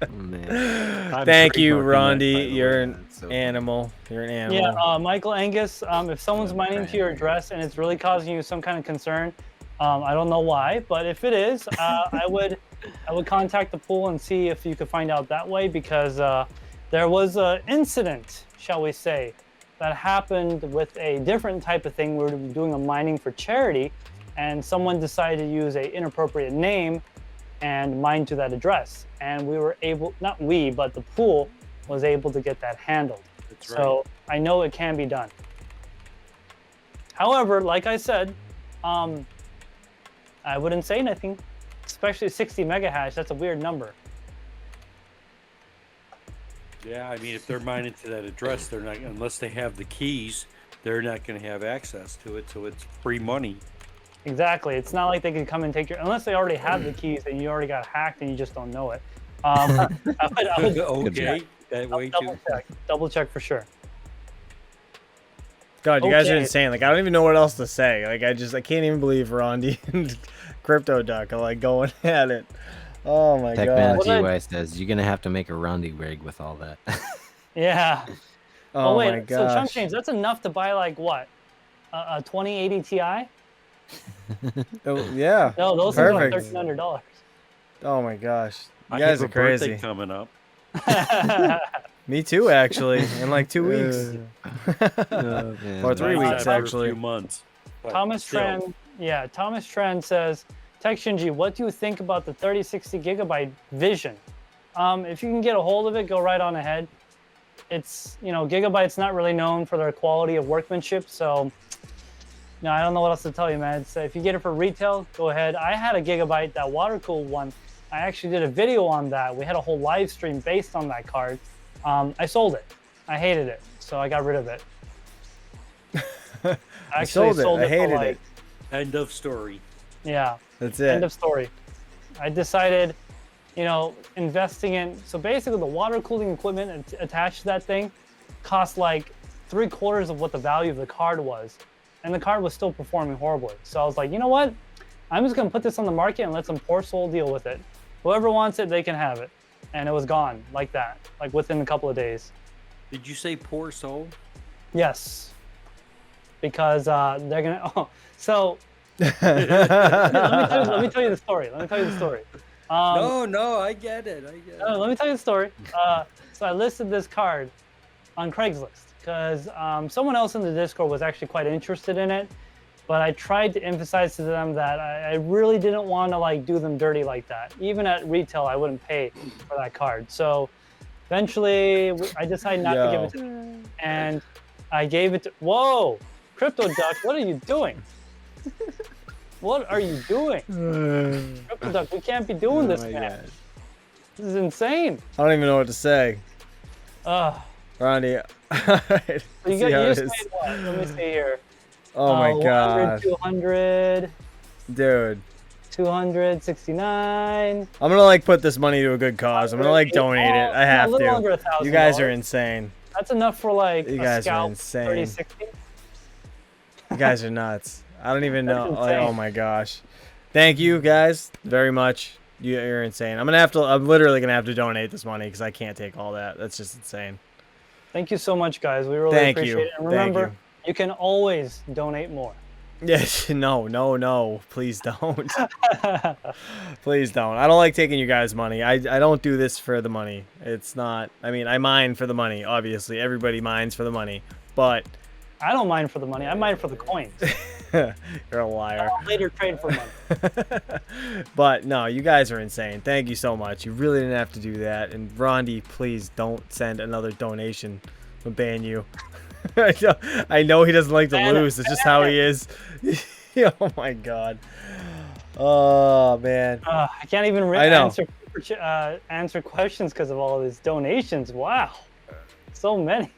Oh, man. I'm Thank you, trademarking that, Rondy. by the way. You're an That's so animal. You're an animal. Yeah, Michael Angus, if someone's Yeah, mining to your address and it's really causing you some kind of concern, I don't know why, but if it is, I would contact the pool and see if you could find out that way, because there was an incident, shall we say, that happened with a different type of thing. We were doing a mining for charity, and someone decided to use an inappropriate name and mine to that address. And we were able, not we, but the pool was able to get that handled. That's So I know it can be done. However, like I said, I wouldn't say anything, especially 60 mega hash. That's a weird number. Yeah, I mean, if they're mining to that address, they're not, unless they have the keys, they're not going to have access to it. So it's free money. Exactly. It's not like they can come and take your, unless they already have the keys and you already got hacked and you just don't know it. I would Okay, that way too. double check for sure. God, you guys are Okay. insane. Like, I don't even know what else to say. Like, I can't even believe Rondy and Crypto Duck are like going at it. Oh my god. What I- TechManaGY says you're gonna have to make a Rondy rig with all that. Yeah. Oh wait, my so gosh. ChumpChange, that's enough to buy like what? A 2080 Ti? Oh, yeah. No, those are like Perfect. $1,300. Oh my gosh. You I guys have are a birthday crazy. coming up. Me too, actually. In like 2 weeks. Oh, man. Or 3 Mine's weeks, not for actually. A few months. But Thomas still. Tran, yeah, Thomas Tran says, TekShinji, what do you think about the 3060 gigabyte vision? If you can get a hold of it, go right on ahead. It's, Gigabyte's not really known for their quality of workmanship, so no, I don't know what else to tell you, man. So if you get it for retail, go ahead. I had a Gigabyte, that water-cooled one. I actually did a video on that. We had a whole live stream based on that card. I sold it. I hated it, so I got rid of it. I actually sold it. I for hated like, it. End of story. Yeah. That's End it. of story. I decided, investing in, so basically the water cooling equipment attached to that thing cost like 3/4 of what the value of the card was. And the card was still performing horribly. So I was like, you know what? I'm just gonna put this on the market and let some poor soul deal with it. Whoever wants it, they can have it. And it was gone like that, like within a couple of days. Did you say poor soul? Yes. Because they're gonna, so let me tell you the story. No, I get it. Let me tell you the story. So I listed this card on Craigslist because someone else in the Discord was actually quite interested in it, but I tried to emphasize to them that I really didn't want to do them dirty like that. Even at retail, I wouldn't pay for that card. So eventually, I decided not to give it to them, and I gave it to. Whoa, Crypto Duck, what are you doing? What are you doing? Crypto Duck, we can't be doing this, man. This is insane. I don't even know what to say. Rondy. You just made what? Let me see here. Oh my 100, god. 200, Dude. 269. I'm gonna put this money to a good cause. I'm gonna donate it. I have a little under to. $1,000. You guys are insane. That's enough for You a guys are scalp insane. 3060. You guys are nuts. I don't even know. That's insane. Oh my gosh. Thank you guys very much. You're insane. I'm literally gonna have to donate this money because I can't take all that. That's just insane. Thank you so much, guys. We really Thank appreciate you. it. And Thank remember, you. you can always donate more. Yes. No. Please don't. Please don't. I don't like taking you guys' money. I don't do this for the money. It's not. I mean, I mine for the money. Obviously, everybody mines for the money, but I don't mind for the money. I mind for the coins. You're a liar. I'll later trade for money. But no, you guys are insane. Thank you so much. You really didn't have to do that. And Rondy, please don't send another donation. I'll ban you. I know he doesn't like to lose. It's just how he is. Oh my god. Oh man. I can't even answer questions because of all these donations. Wow, so many.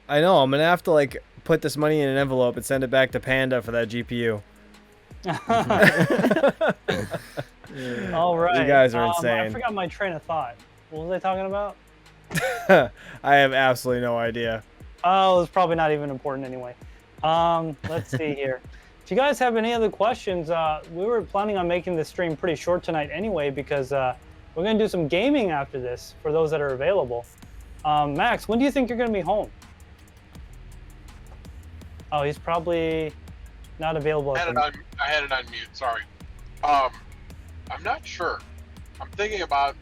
I know. I'm gonna have to like put this money in an envelope and send it back to Panda for that GPU. All right. You guys are I insane. forgot my train of thought. What was I talking about? I have absolutely no idea. Oh, it's probably not even important anyway. Let's see here. If you guys have any other questions, we were planning on making this stream pretty short tonight anyway, because we're going to do some gaming after this for those that are available. Max, when do you think you're going to be home? Oh, he's probably not available. I had it on mute, sorry. I'm not sure. I'm thinking about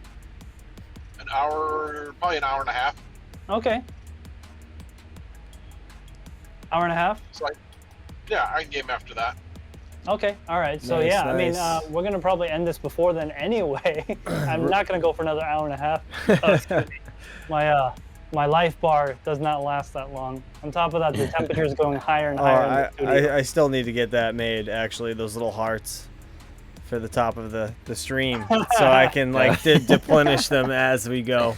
an hour, probably an hour and a half. Okay. Hour and a half? So yeah, I can game after that. Okay, all right. So Nice, yeah, nice. I mean, we're going to probably end this before then anyway. I'm not going to go for another hour and a half. My life bar does not last that long. On top of that, the temperature is going higher and higher in the studio. I still need to get that made, actually, those little hearts for the top of the stream, so I can like deplenish them as we go.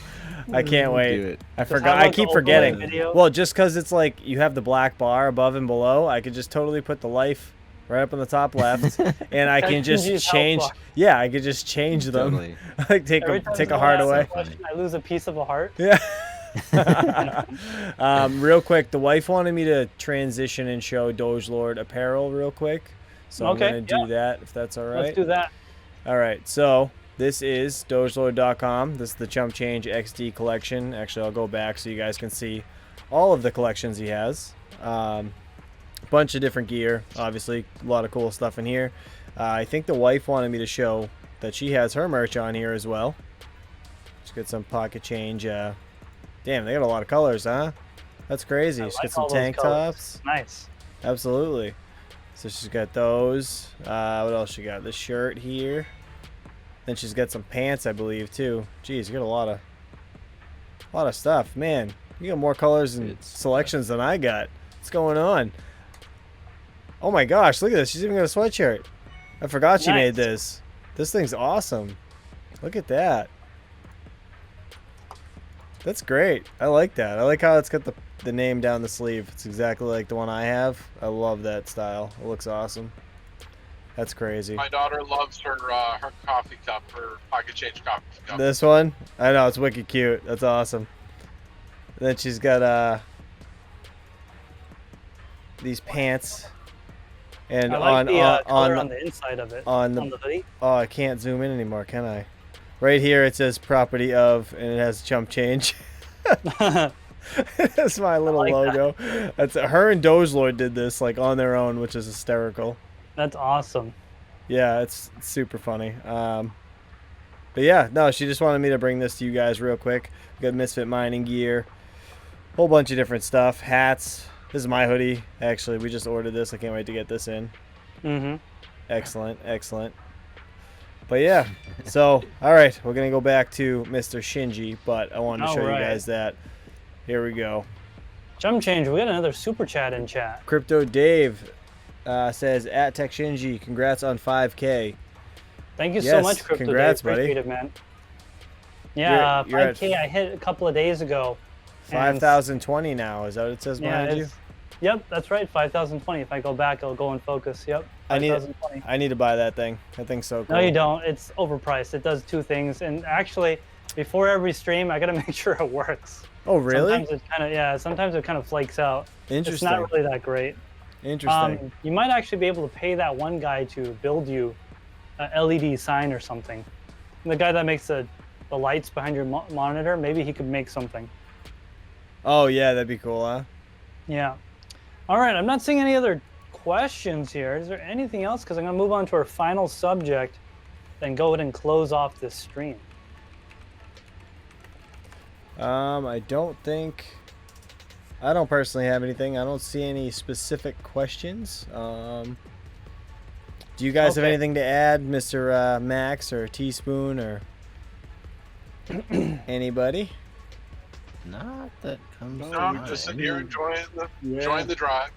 I can't wait. I forgot. I keep forgetting. Well, just because it's like you have the black bar above and below, I could just totally put the life right up on the top left, and I can just change. Yeah, I could just change them. Totally. Like take a heart away. I lose a piece of a heart. Yeah. Real quick, the wife wanted me to transition and show Doge Lord apparel real quick, so I'm gonna do that if that's all right. Let's do that. All right, so this is dogelord.com. This is the ChumpChangeXD collection. Actually, I'll go back so you guys can see all of the collections he has. Bunch of different gear, obviously, a lot of cool stuff in here. I think the wife wanted me to show that she has her merch on here as well. Let's get some PocketChange. Damn, they got a lot of colors, huh? That's crazy. She's got some tank tops. Nice. Absolutely. So she's got those. What else she got? This shirt here. Then she's got some pants, I believe, too. Jeez, you got a lot of stuff. Man, you got more colors and selections than I got. What's going on? Oh my gosh, look at this. She's even got a sweatshirt. I forgot she made this. This thing's awesome. Look at that. That's great. I like that. I like how it's got the name down the sleeve. It's exactly like the one I have. I love that style. It looks awesome. That's crazy. My daughter loves her coffee cup, her PocketChange coffee cup. This one? I know, it's wicked cute. That's awesome. And then she's got these pants. And I like the color on the inside of it. On the hoodie. Oh, I can't zoom in anymore, can I? Right here it says property of, and it has ChumpChange. That's my little logo. That's her and Dogelord did this like on their own, which is hysterical. That's awesome. Yeah, it's super funny. But yeah, no, she just wanted me to bring this to you guys real quick. We got Misfit mining gear, whole bunch of different stuff, hats. This is my hoodie. Actually, we just ordered this. I can't wait to get this in. Mm-hmm. Excellent, excellent. But yeah, so all right, we're gonna go back to Mr. Shinji, but I wanted to show you guys that. Here we go. ChumpChange, we got another super chat in chat. Crypto Dave says at TekShinji, congrats on 5K. Thank you so much, Crypto congrats, Dave. Appreciate it, man. Yeah, you're 5K I hit a couple of days ago. 5,020 now. Is that what it says behind you? Yep, that's right. 5,020. If I go back, I'll go and focus. Yep. I need to buy that thing. That thing's so cool. No, you don't. It's overpriced. It does two things. And actually, before every stream, I got to make sure it works. Oh, really? Sometimes it kind of flakes out. Interesting. It's not really that great. Interesting. You might actually be able to pay that one guy to build you a LED sign or something. And the guy that makes the lights behind your monitor, maybe he could make something. Oh, yeah, that'd be cool, huh? Yeah. All right, I'm not seeing any other questions here. Is there anything else? Because I'm going to move on to our final subject, then go ahead and close off this stream. I don't think I don't personally have anything. I don't see any specific questions. Do you guys have Okay. anything to add, Mr. Max or Teaspoon or anybody? Not that comes No, to No, I'm mind. just sitting here enjoying Yeah. the drive.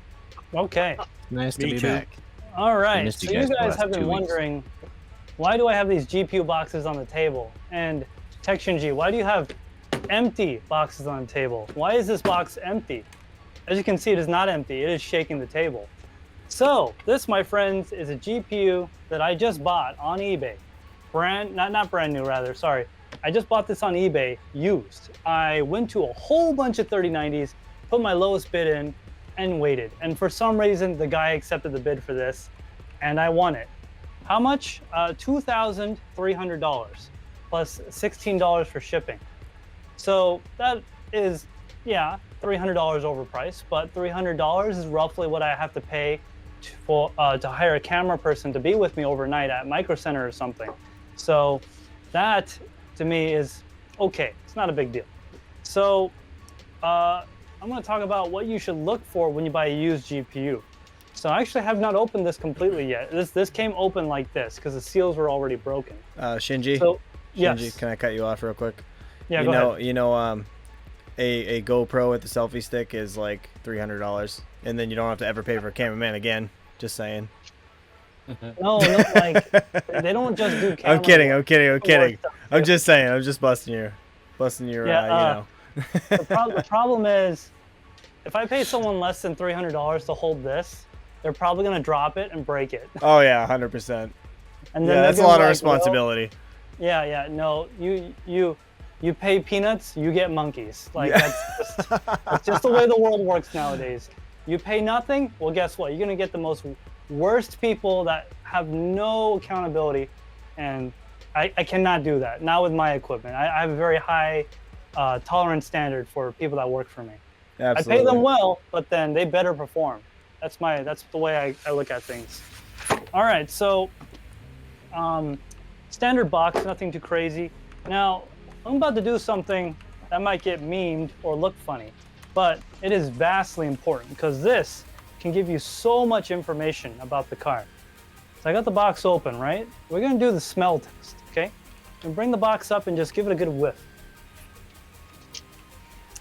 Okay. Nice to Me be too. back. All right. missed you So guys you the guys last have been 2 weeks. wondering, why do I have these GPU boxes on the table? And TekShinji, why do you have empty boxes on the table? Why is this box empty? As you can see, it is not empty. It is shaking the table. So this, my friends, is a GPU that I just bought on eBay. Not brand new, rather. Sorry. I just bought this on eBay used. I went to a whole bunch of 3090s, put my lowest bid in, and waited. And for some reason, the guy accepted the bid for this, and I won it. How much? $2,300 plus $16 for shipping. So that is, yeah, $300 overpriced, but $300 is roughly what I have to pay to hire a camera person to be with me overnight at Micro Center or something. So that to me is okay. It's not a big deal. So I'm going to talk about what you should look for when you buy a used GPU. So I actually have not opened this completely yet. This came open like this because the seals were already broken. Shinji? So yes. Shinji, can I cut you off real quick? Yeah, go ahead. A GoPro with the selfie stick is like $300, and then you don't have to ever pay for a cameraman again. Just saying. No, like they don't just do camera. I'm kidding. I'm work kidding. stuff, I'm too. just saying. I'm just busting your, Yeah, The problem is, if I pay someone less than $300 to hold this, they're probably gonna drop it and break it. Oh yeah, 100%. And Yeah, then that's a they're lot gonna of be like, responsibility. well, yeah, no, you pay peanuts, you get monkeys. Like that's just the way the world works nowadays. You pay nothing, well, guess what? You're gonna get the most worst people that have no accountability, and I cannot do that. Not with my equipment. I have a very high tolerance standard for people that work for me. Absolutely. I pay them well, but then they better perform. That's the way I look at things. All right, so standard box, nothing too crazy. Now, I'm about to do something that might get memed or look funny, but it is vastly important because this can give you so much information about the car. So I got the box open, right? We're gonna do the smell test, okay? And bring the box up and just give it a good whiff.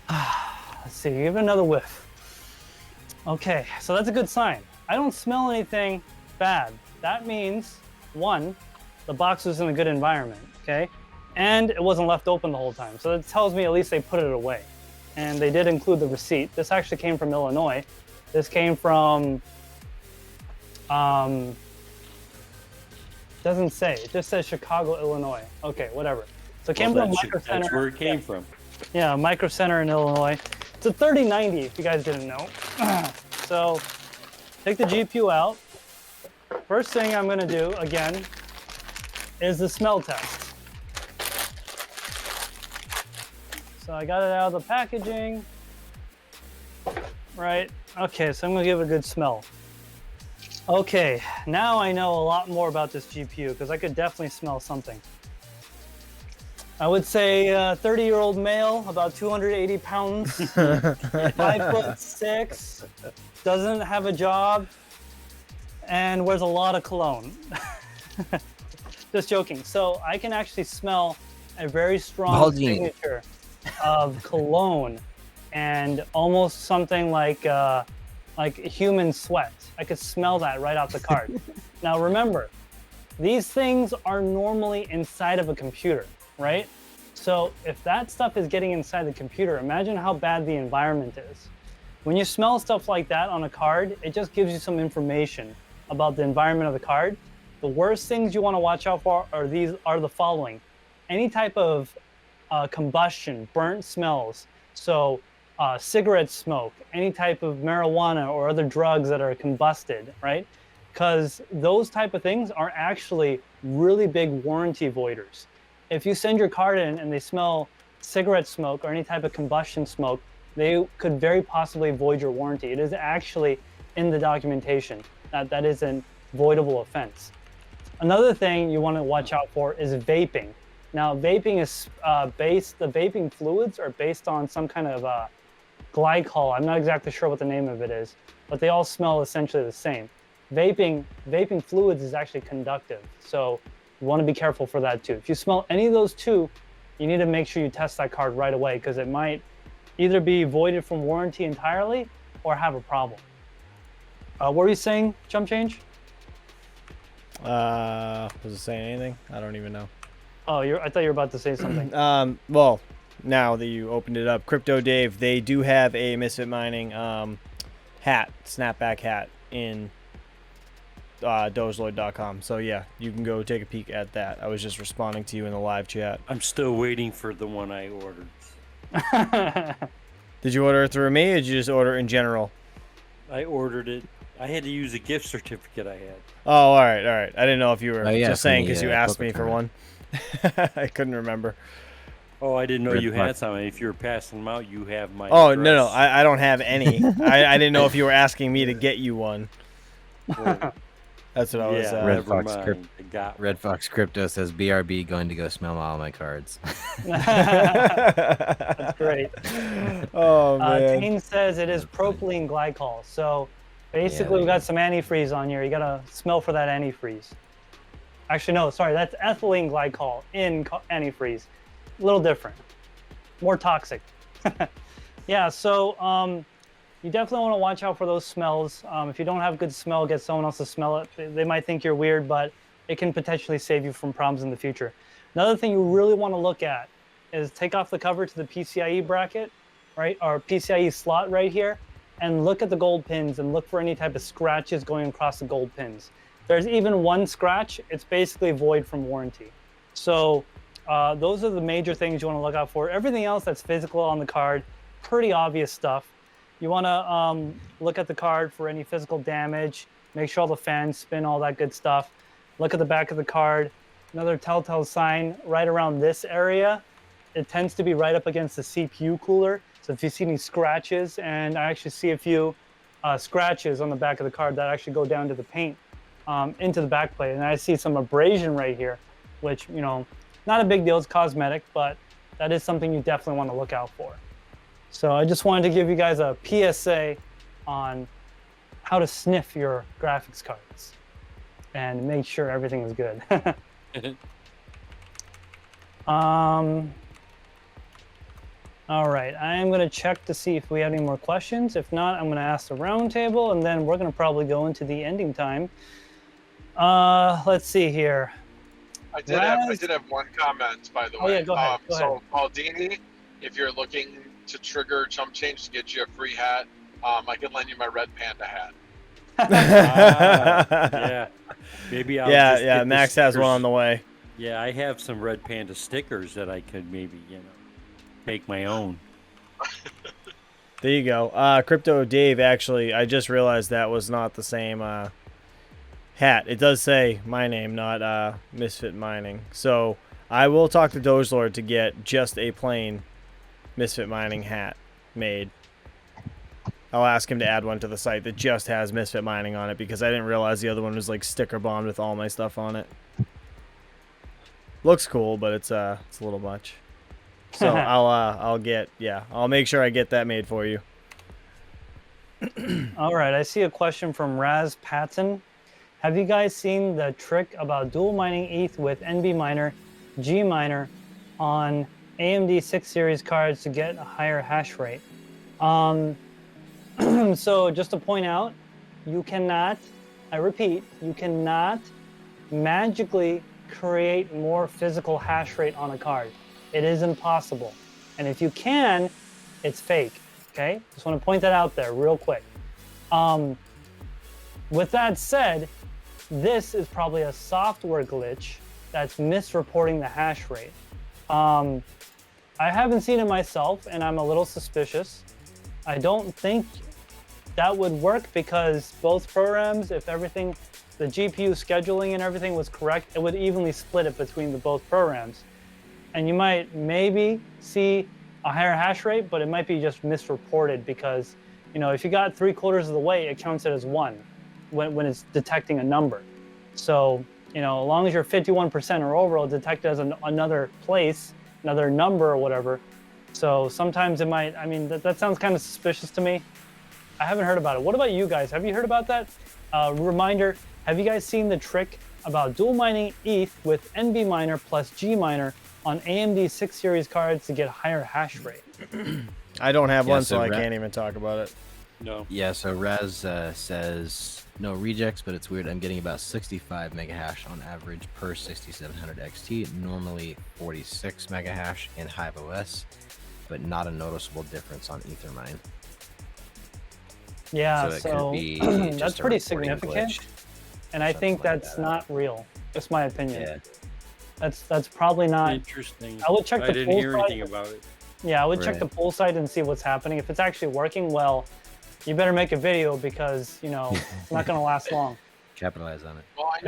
Let's see, give it another whiff. Okay, so that's a good sign. I don't smell anything bad. That means, one, the box was in a good environment, okay? And it wasn't left open the whole time. So that tells me at least they put it away. And they did include the receipt. This actually came from Illinois. This came from, doesn't say, it just says Chicago, Illinois. Okay, whatever. So it came from Micro Center. That's where it came from. Yeah, Micro Center in Illinois. It's a 3090 if you guys didn't know. So take the GPU out. First thing I'm gonna do, again, is the smell test. So I got it out of the packaging. Right, okay, so I'm gonna give it a good smell. Okay, now I know a lot more about this GPU because I could definitely smell something. I would say 30-year-old male, about 280 pounds, 5'6", doesn't have a job, and wears a lot of cologne. Just joking. So I can actually smell a very strong signature of cologne and almost something like human sweat. I could smell that right off the card. Now remember, these things are normally inside of a computer, right? So if that stuff is getting inside the computer, imagine how bad the environment is. When you smell stuff like that on a card, it just gives you some information about the environment of the card. The worst things you want to watch out for are the following. Any type of combustion, burnt smells, so cigarette smoke, any type of marijuana or other drugs that are combusted, right? Because those type of things are actually really big warranty voiders. If you send your card in and they smell cigarette smoke or any type of combustion smoke, they could very possibly void your warranty. It is actually in the documentation that is a voidable offense. Another thing you want to watch out for is vaping. Now, vaping is the vaping fluids are based on some kind of glycol. I'm not exactly sure what the name of it is, but they all smell essentially the same. Vaping fluids is actually conductive, so you want to be careful for that too. If you smell any of those two, you need to make sure you test that card right away, because it might either be voided from warranty entirely or have a problem. What were you saying, ChumpChange? Was it saying anything? I don't even know. Oh, I thought you were about to say something. Well, now that you opened it up, Crypto Dave, they do have a Misfit Mining hat, snapback hat in dogelord.com. So yeah, you can go take a peek at that. I was just responding to you in the live chat. I'm still waiting for the one I ordered. Did you order it through me, or did you just order in general? I ordered it. I had to use a gift certificate I had. Oh, all right. I didn't know if you were just saying from because the, you asked me corporate for card. one. I couldn't remember. Oh, I didn't know you Red had some. If you were passing them out, you have my Oh, address. no, I don't have any. I didn't know if you were asking me to get you one. Well, That's what I was. yeah, Red never Fox mind. I got Red Fox Crypto says BRB going to go smell all my cards. That's great. Oh man. Tane says it is propylene glycol. So basically, we got some antifreeze on here. You gotta smell for that antifreeze. Actually, no, sorry, that's ethylene glycol in antifreeze. A little different, more toxic. Yeah, so you definitely want to watch out for those smells. If you don't have good smell, get someone else to smell it. They might think you're weird, but it can potentially save you from problems in the future. Another thing you really want to look at is take off the cover to the PCI-E bracket, right, or PCI-E slot right here, and look at the gold pins and look for any type of scratches going across the gold pins. If there's even one scratch, it's basically void from warranty. So those are the major things you want to look out for. Everything else that's physical on the card, pretty obvious stuff. You want to look at the card for any physical damage, make sure all the fans spin, all that good stuff. Look at the back of the card. Another telltale sign right around this area, it tends to be right up against the CPU cooler. So if you see any scratches, and I actually see a few scratches on the back of the card that actually go down to the paint, into the backplate. And I see some abrasion right here, which, you know, not a big deal, it's cosmetic, but that is something you definitely want to look out for. So I just wanted to give you guys a PSA on how to sniff your graphics cards and make sure everything is good. All right, I am going to check to see if we have any more questions. If not, I'm going to ask the round table, and then we're going to probably go into the ending time. Let's see here. I did have one comment, by the way. Oh yeah, go ahead. So Baldini, if you're looking to trigger ChumpChange to get you a free hat, I can lend you my Red Panda hat. yeah. Maybe I'll Yeah, just yeah. get the Max has one stickers. on the way. Yeah, I have some Red Panda stickers that I could maybe, make my own. There you go. Crypto Dave, actually, I just realized that was not the same hat. It does say my name, not Misfit Mining. So I will talk to Dogelord to get just a plain Misfit Mining hat made. I'll ask him to add one to the site that just has Misfit Mining on it, because I didn't realize the other one was like sticker bombed with all my stuff on it. Looks cool, but it's a little much. So I'll make sure I get that made for you. All right, I see a question from Raz Patton. Have you guys seen the trick about dual mining ETH with NBminer, Gminer on AMD 6 series cards to get a higher hash rate? So just to point out, you cannot, I repeat, you cannot magically create more physical hash rate on a card. It is impossible. And if you can, it's fake, okay? Just want to point that out there real quick. With that said, this is probably a software glitch that's misreporting the hash rate. I haven't seen it myself, and I'm a little suspicious. I don't think that would work, because both programs, if everything, the GPU scheduling and everything was correct, it would evenly split it between the both programs. And you might maybe see a higher hash rate, but it might be just misreported, because, you know, if you got 3/4 of the way, it counts it as 1 when it's detecting a number. So, you know, as long as you're 51% or over, it'll detect it as another place, another number or whatever. So sometimes it might, I mean, that sounds kind of suspicious to me. I haven't heard about it. What about you guys? Have you heard about that? Reminder, have you guys seen the trick about dual mining ETH with NBminer plus Gminer on AMD 6 series cards to get higher hash rate? I don't have one, so so I can't even talk about it. No. Yeah, so Raz says no rejects, but it's weird. I'm getting about 65 mega hash on average per 6700 XT, normally 46 mega hash in HiveOS, but not a noticeable difference on Ethermine. Yeah, So it so could be that's just a pretty reporting significant. glitch. And I Something think like that's that. not real. Just my opinion. Yeah. That's probably not. Interesting. I would check I the didn't pool hear side. anything about it. Yeah, I would check Right. the pool site and see what's happening. If it's actually working well, you better make a video because, you know, it's not going to last long. Capitalize on it. Well, I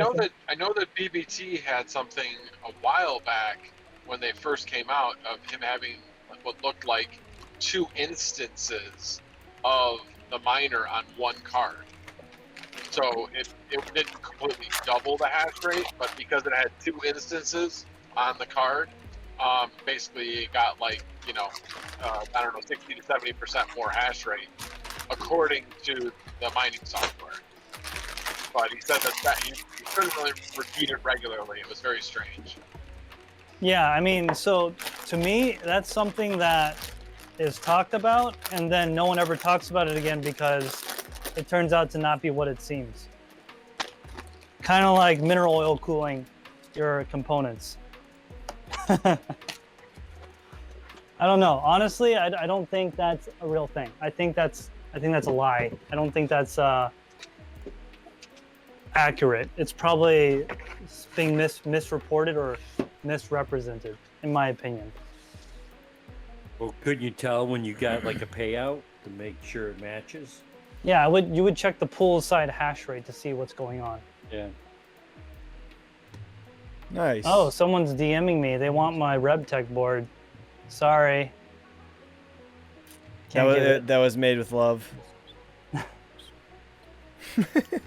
know that BBT had something a while back when they first came out of him having what looked like 2 instances of the miner on one card. So it didn't completely double the hash rate, but because it had 2 instances on the card, basically it got like, you know, I don't know, 60 to 70% more hash rate according to the mining software. But he said that he couldn't really repeat it regularly. It was very strange. Yeah, I mean, so to me, that's something that is talked about, and then no one ever talks about it again because it turns out to not be what it seems. Kind of like mineral oil cooling your components. I don't know. Honestly, I don't think that's a real thing. I think that's a lie. I don't think that's accurate. It's probably being misreported or misrepresented, in my opinion. Well, couldn't you tell when you got like a payout to make sure it matches? Yeah, you would check the pool side hash rate to see what's going on. Yeah. Nice. Oh, someone's DMing me. They want my RebTech board. Sorry. Can't get it. That was made with love.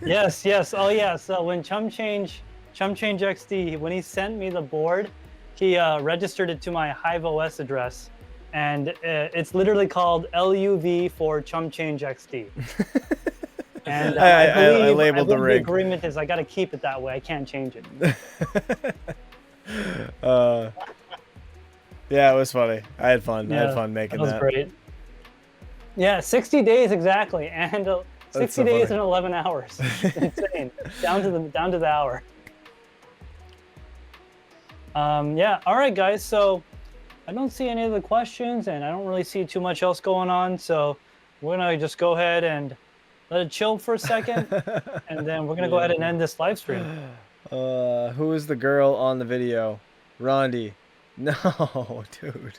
Yes. Oh yeah. So when ChumpChangeXD, when he sent me the board, he registered it to my HiveOS address, and it's literally called LUV for ChumpChangeXD. And I labeled the believe rig. The agreement is I got to keep it that way. I can't change it. Yeah, it was funny. I had fun. I Yeah, had fun making that was that. great. Yeah, 60 days exactly, and 60 so days funny. and 11 hours. It's insane. down to the hour. Yeah. All right, guys. So I don't see any of the questions, and I don't really see too much else going on. So we're gonna just go ahead and let it chill for a second, and then we're gonna go ahead and end this live stream. Who is the girl on the video? Rondy. No, dude.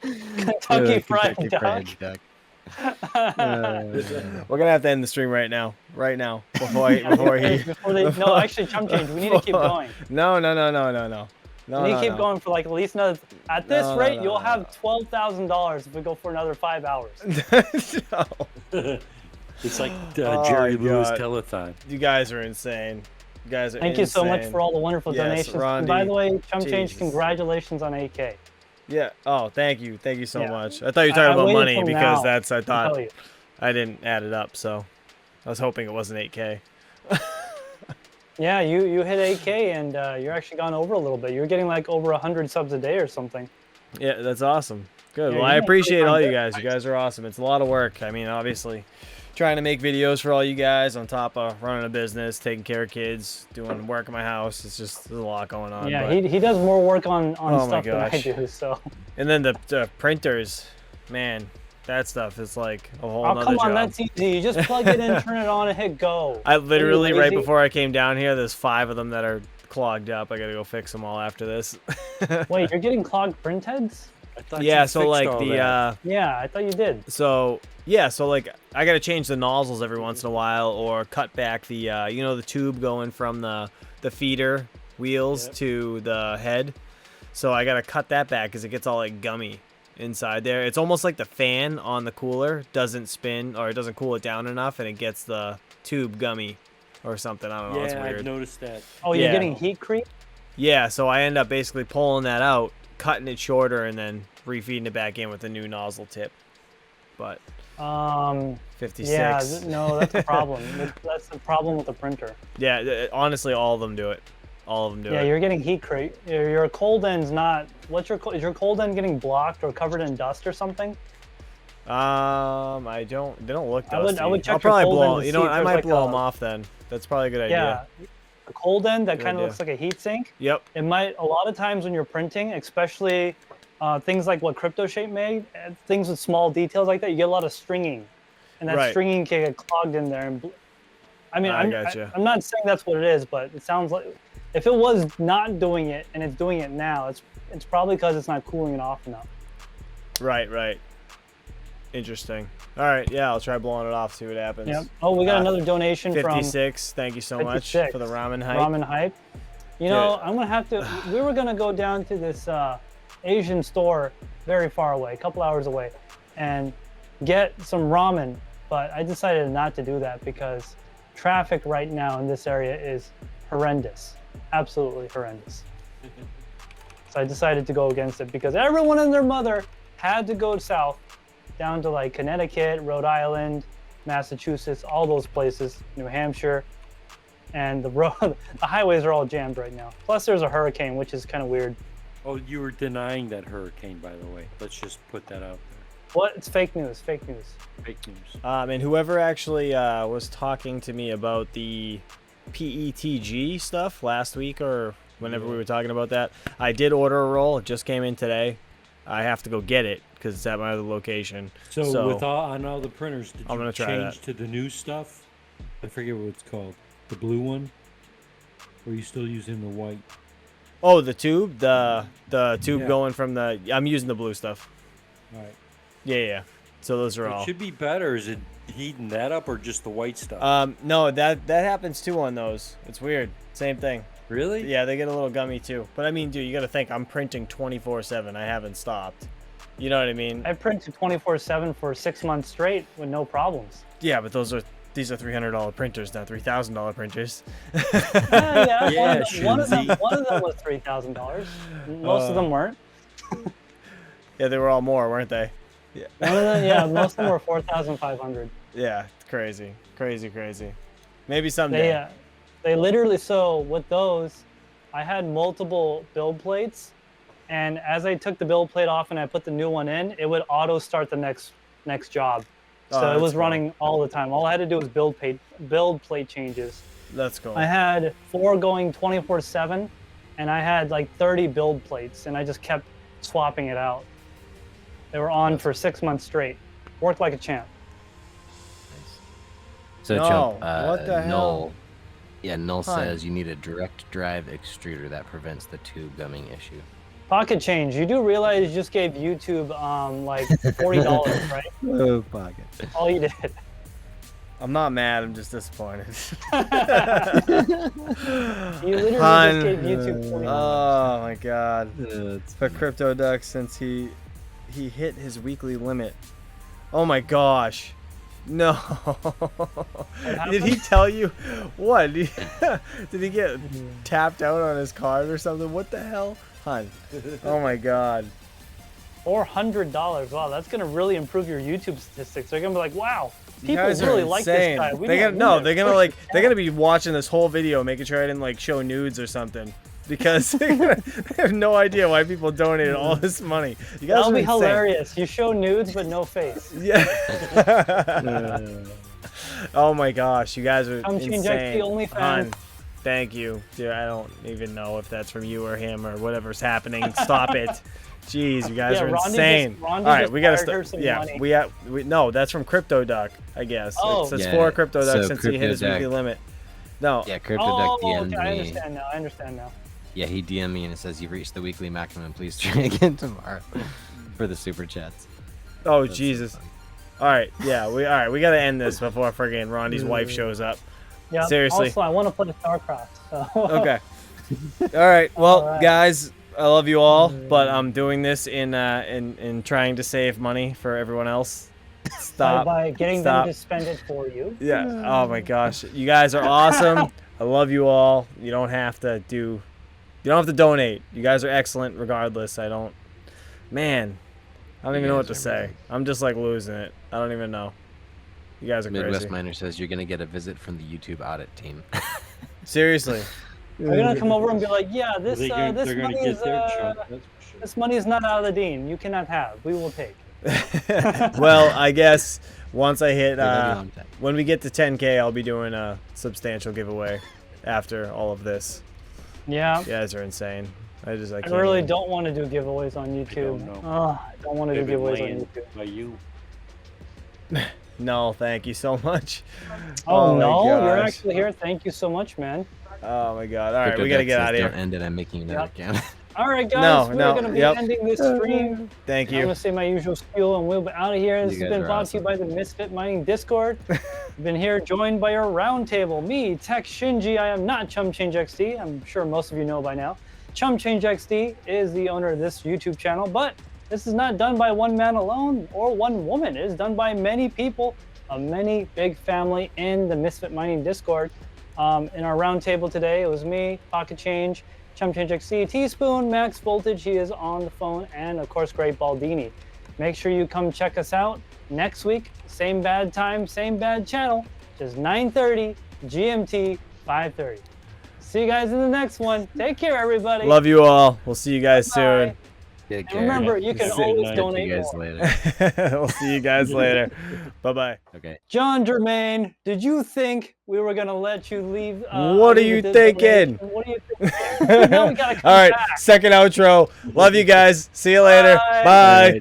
Kentucky Fried Duck. We're gonna have to end the stream right now. Before he. No, actually, ChumpChange. We need to keep going. No. We need to keep going for like at least another. At this rate, you'll have $12,000 if we go for another 5 hours. No. It's like Jerry Lewis God. telethon. You guys are insane. You guys are Thank you so much insane. for all the wonderful Yes, donations. And Rondy, by the way, ChumpChange, Jesus. congratulations on 8K. Yeah. Oh, thank you so Yeah. much. I thought you were talking about waited money till because now I to thought tell you. I didn't add it up, so I was hoping it wasn't 8K. Yeah, you hit 8K and you're actually gone over a little bit. You're getting like over 100 subs a day or something. Yeah, that's awesome. Good. Yeah, Well, you're I doing appreciate pretty all darn you good. guys. You guys are awesome. It's a lot of work. I mean, obviously, trying to make videos for all you guys on top of running a business, taking care of kids, doing work in my house. It's just there's a lot going on. Yeah, but- he does more work on Oh my stuff than I gosh. do. So. And then the printers, man, that stuff is like a whole Oh, nother come on, job. that's easy. You just plug it in, turn it on, and hit go. I literally, Are you right lazy? before I came down here, there's 5 of them that are clogged up. I gotta go fix them all after this. Wait, you're getting clogged print heads? I thought Yeah, you so fixed like all the that. Yeah, I thought you did. so like I gotta change the nozzles every once in a while, or cut back the the tube going from the feeder wheels Yep. to the head. So I gotta cut that back because it gets all like gummy inside there. It's almost like the fan on the cooler doesn't spin or it doesn't cool it down enough, and it gets the tube gummy or something. I don't know. It's Yeah, I've weird. noticed that. Oh, you're Yeah. getting heat creep? Yeah, so I end up basically pulling that out, cutting it shorter and then refeeding it back in with a new nozzle tip. But 56. Yeah, no, that's a problem. That's the problem with the printer. Yeah, honestly, all of them do it. All of them do it. Yeah, you're getting heat creep. Your cold end's not. Is your cold end getting blocked or covered in dust or something? I don't. They don't look dusty. I would check I'll probably your cold blow. end to You see know, if I there's might like blow a- them off then. That's probably a good idea. Yeah, the cold end that Good kind of idea. looks like a heat sink. Yep. It might. A lot of times when you're printing, especially things like what CryptoShape made, things with small details like that, you get a lot of stringing, and that Right. stringing can get clogged in there. And I mean, I gotcha. I'm not saying that's what it is, but it sounds like if it was not doing it and it's doing it now, it's probably because it's not cooling it off enough. Right. Interesting. All right. Yeah, I'll try blowing it off. See what happens. Yep. Oh, we got another donation 56. Thank you so much 56. for the ramen hype. from Ramen Hype. You know, I'm gonna have to. We were gonna go down to this Asian store very far away, a couple hours away, and get some ramen. But I decided not to do that because traffic right now in this area is horrendous, absolutely horrendous. So I decided to go against it because everyone and their mother had to go south, down to like Connecticut, Rhode Island, Massachusetts, all those places, New Hampshire, and the highways are all jammed right now. Plus, there's a hurricane, which is kind of weird. Oh, you were denying that hurricane, by the way. Let's just put that out there. What? It's fake news. Fake news. Fake news. And whoever actually was talking to me about the PETG stuff last week or whenever we were talking about that, I did order a roll. It just came in today. I have to go get it because it's at my other location. So with on all the printers, did I'm you gonna try change that. to the new stuff? I forget what it's called. The blue one? Or are you still using the white? Oh, the tube, the tube Yeah. going from the. I'm using the blue stuff. All right. Yeah. So those are all. It should be better. Is it heating that up or just the white stuff? No, that happens too on those. It's weird. Same thing. Really? Yeah, they get a little gummy too. But I mean, dude, you got to think I'm printing 24/7. I haven't stopped. You know what I mean? I printed 24/7 for 6 months straight with no problems. Yeah, but these are $300 printers, not $3,000 printers. Yeah, Yeah, one of them Shinji. was $3,000. Most of them weren't. Yeah, they were all more, weren't they? Yeah. One of them, yeah, most of them were 4,500. Yeah, crazy. Maybe someday. They literally, so with those, I had multiple build plates, and as I took the build plate off and I put the new one in, it would auto start the next job. So Oh, it was that's running all the time. All I had to do was build plate changes. That's cool. I had 4 going 24/7, and I had like 30 build plates, and I just kept swapping it out. They were on for 6 months straight. Worked like a champ. So No, Chump, what the hell? Null, yeah, Null Huh. says you need a direct drive extruder that prevents the tube gumming issue. PocketChange, you do realize you just gave YouTube like $40, right? Oh, Pocket. All you did. I'm not mad. I'm just disappointed. You literally Hun. just gave YouTube $40. Oh my god. For Crypto Duck since he hit his weekly limit. Oh my gosh. No. Did he tell you what? Did he get tapped out on his card or something? What the hell? Hun. Oh my god. $400. Wow, that's gonna really improve your YouTube statistics. They're gonna be like, wow, You people guys are really like this insane. guy. They're gonna be watching this whole video, making sure I didn't like show nudes or something. Because they have no idea why people donated all this money. You guys That'll are be insane. hilarious. You show nudes but no face. Yeah. Oh my gosh, you guys are ChumpChangeXD insane. OnlyFans. Hon, thank you. Dude, I don't even know if that's from you or him or whatever's happening. Stop it. Jeez, you guys Yeah, are Rondy insane. just- Rondy All right, just we gotta wired her start. some Yeah, money. no, that's from Crypto Duck, I guess. Oh. It's Yeah, for Crypto Duck so since he hit his Crypto weekly Duck- limit. No. Yeah, Crypto Oh, Duck DM'd okay, I me. understand now. Yeah, he DM'd me and it says you've reached the weekly maximum. Please try again tomorrow for the super chats. Oh That's Jesus. so funny. All right, yeah, we gotta end this before friggin' Rondy's wife shows up. Yeah. Seriously. Also, I want to play StarCraft. So. Okay. All right. Well, All right. guys, I love you all, but I'm doing this in trying to save money for everyone else. Stop. By getting Stop. them to spend it for you. Yeah. Oh my gosh, you guys are awesome. I love you all. You don't have to do You don't have to donate. You guys are excellent regardless. I don't even know what to say. I'm just like losing it. I don't even know. You guys are Midwest crazy. Miner says you're gonna get a visit from the YouTube audit team. Seriously. They're gonna come over and be like, yeah, this they're gonna money is get their chunk. That's for sure. this money is not out of the dean. You cannot have. We will take. Well, I guess once I hit They're on time. when we get to 10K, I'll be doing a substantial giveaway after all of this. Yeah. You guys are insane. I I can't really even- don't want to do giveaways on YouTube. know. I don't want to do They've been giveaways on laying YouTube. by you. No, thank you so much. Oh, my no, you're gosh. actually here. Thank you so much, man. Oh my god. All right, we gotta Crypto get Deck out of says, here. Don't end it. I'm making another account. All right, guys, No, we're no, going to be yep. ending this stream. Thank I'm you. going to say my usual spiel and we'll be out of here. This You has guys been are brought to you by the Misfit Mining Discord. We've been here joined by our roundtable. Me, TekShinji. I am not ChumpChangeXD. I'm sure most of you know by now. ChumpChangeXD is the owner of this YouTube channel, but this is not done by one man alone or one woman. It is done by many people, a many big family in the Misfit Mining Discord. In our roundtable today, it was me, PocketChange, ChumpChangeXD, Teaspoon, Max Voltage, he is on the phone, and of course, Great Baldini. Make sure you come check us out next week. Same bad time, same bad channel, just 9:30 GMT, 5:30. See you guys in the next one. Take care, everybody. Love you all. We'll see you guys Bye. Take And care. remember, you can See always you donate you guys more. later. soon. We'll see you guys later. Bye-bye. Okay. John Germain, did you think we were going to let you leave? What are leave you this thinking? donation? What are you thinking? Now we gotta come All right, back. second outro. Love you guys. See you later. Bye. Bye. All right.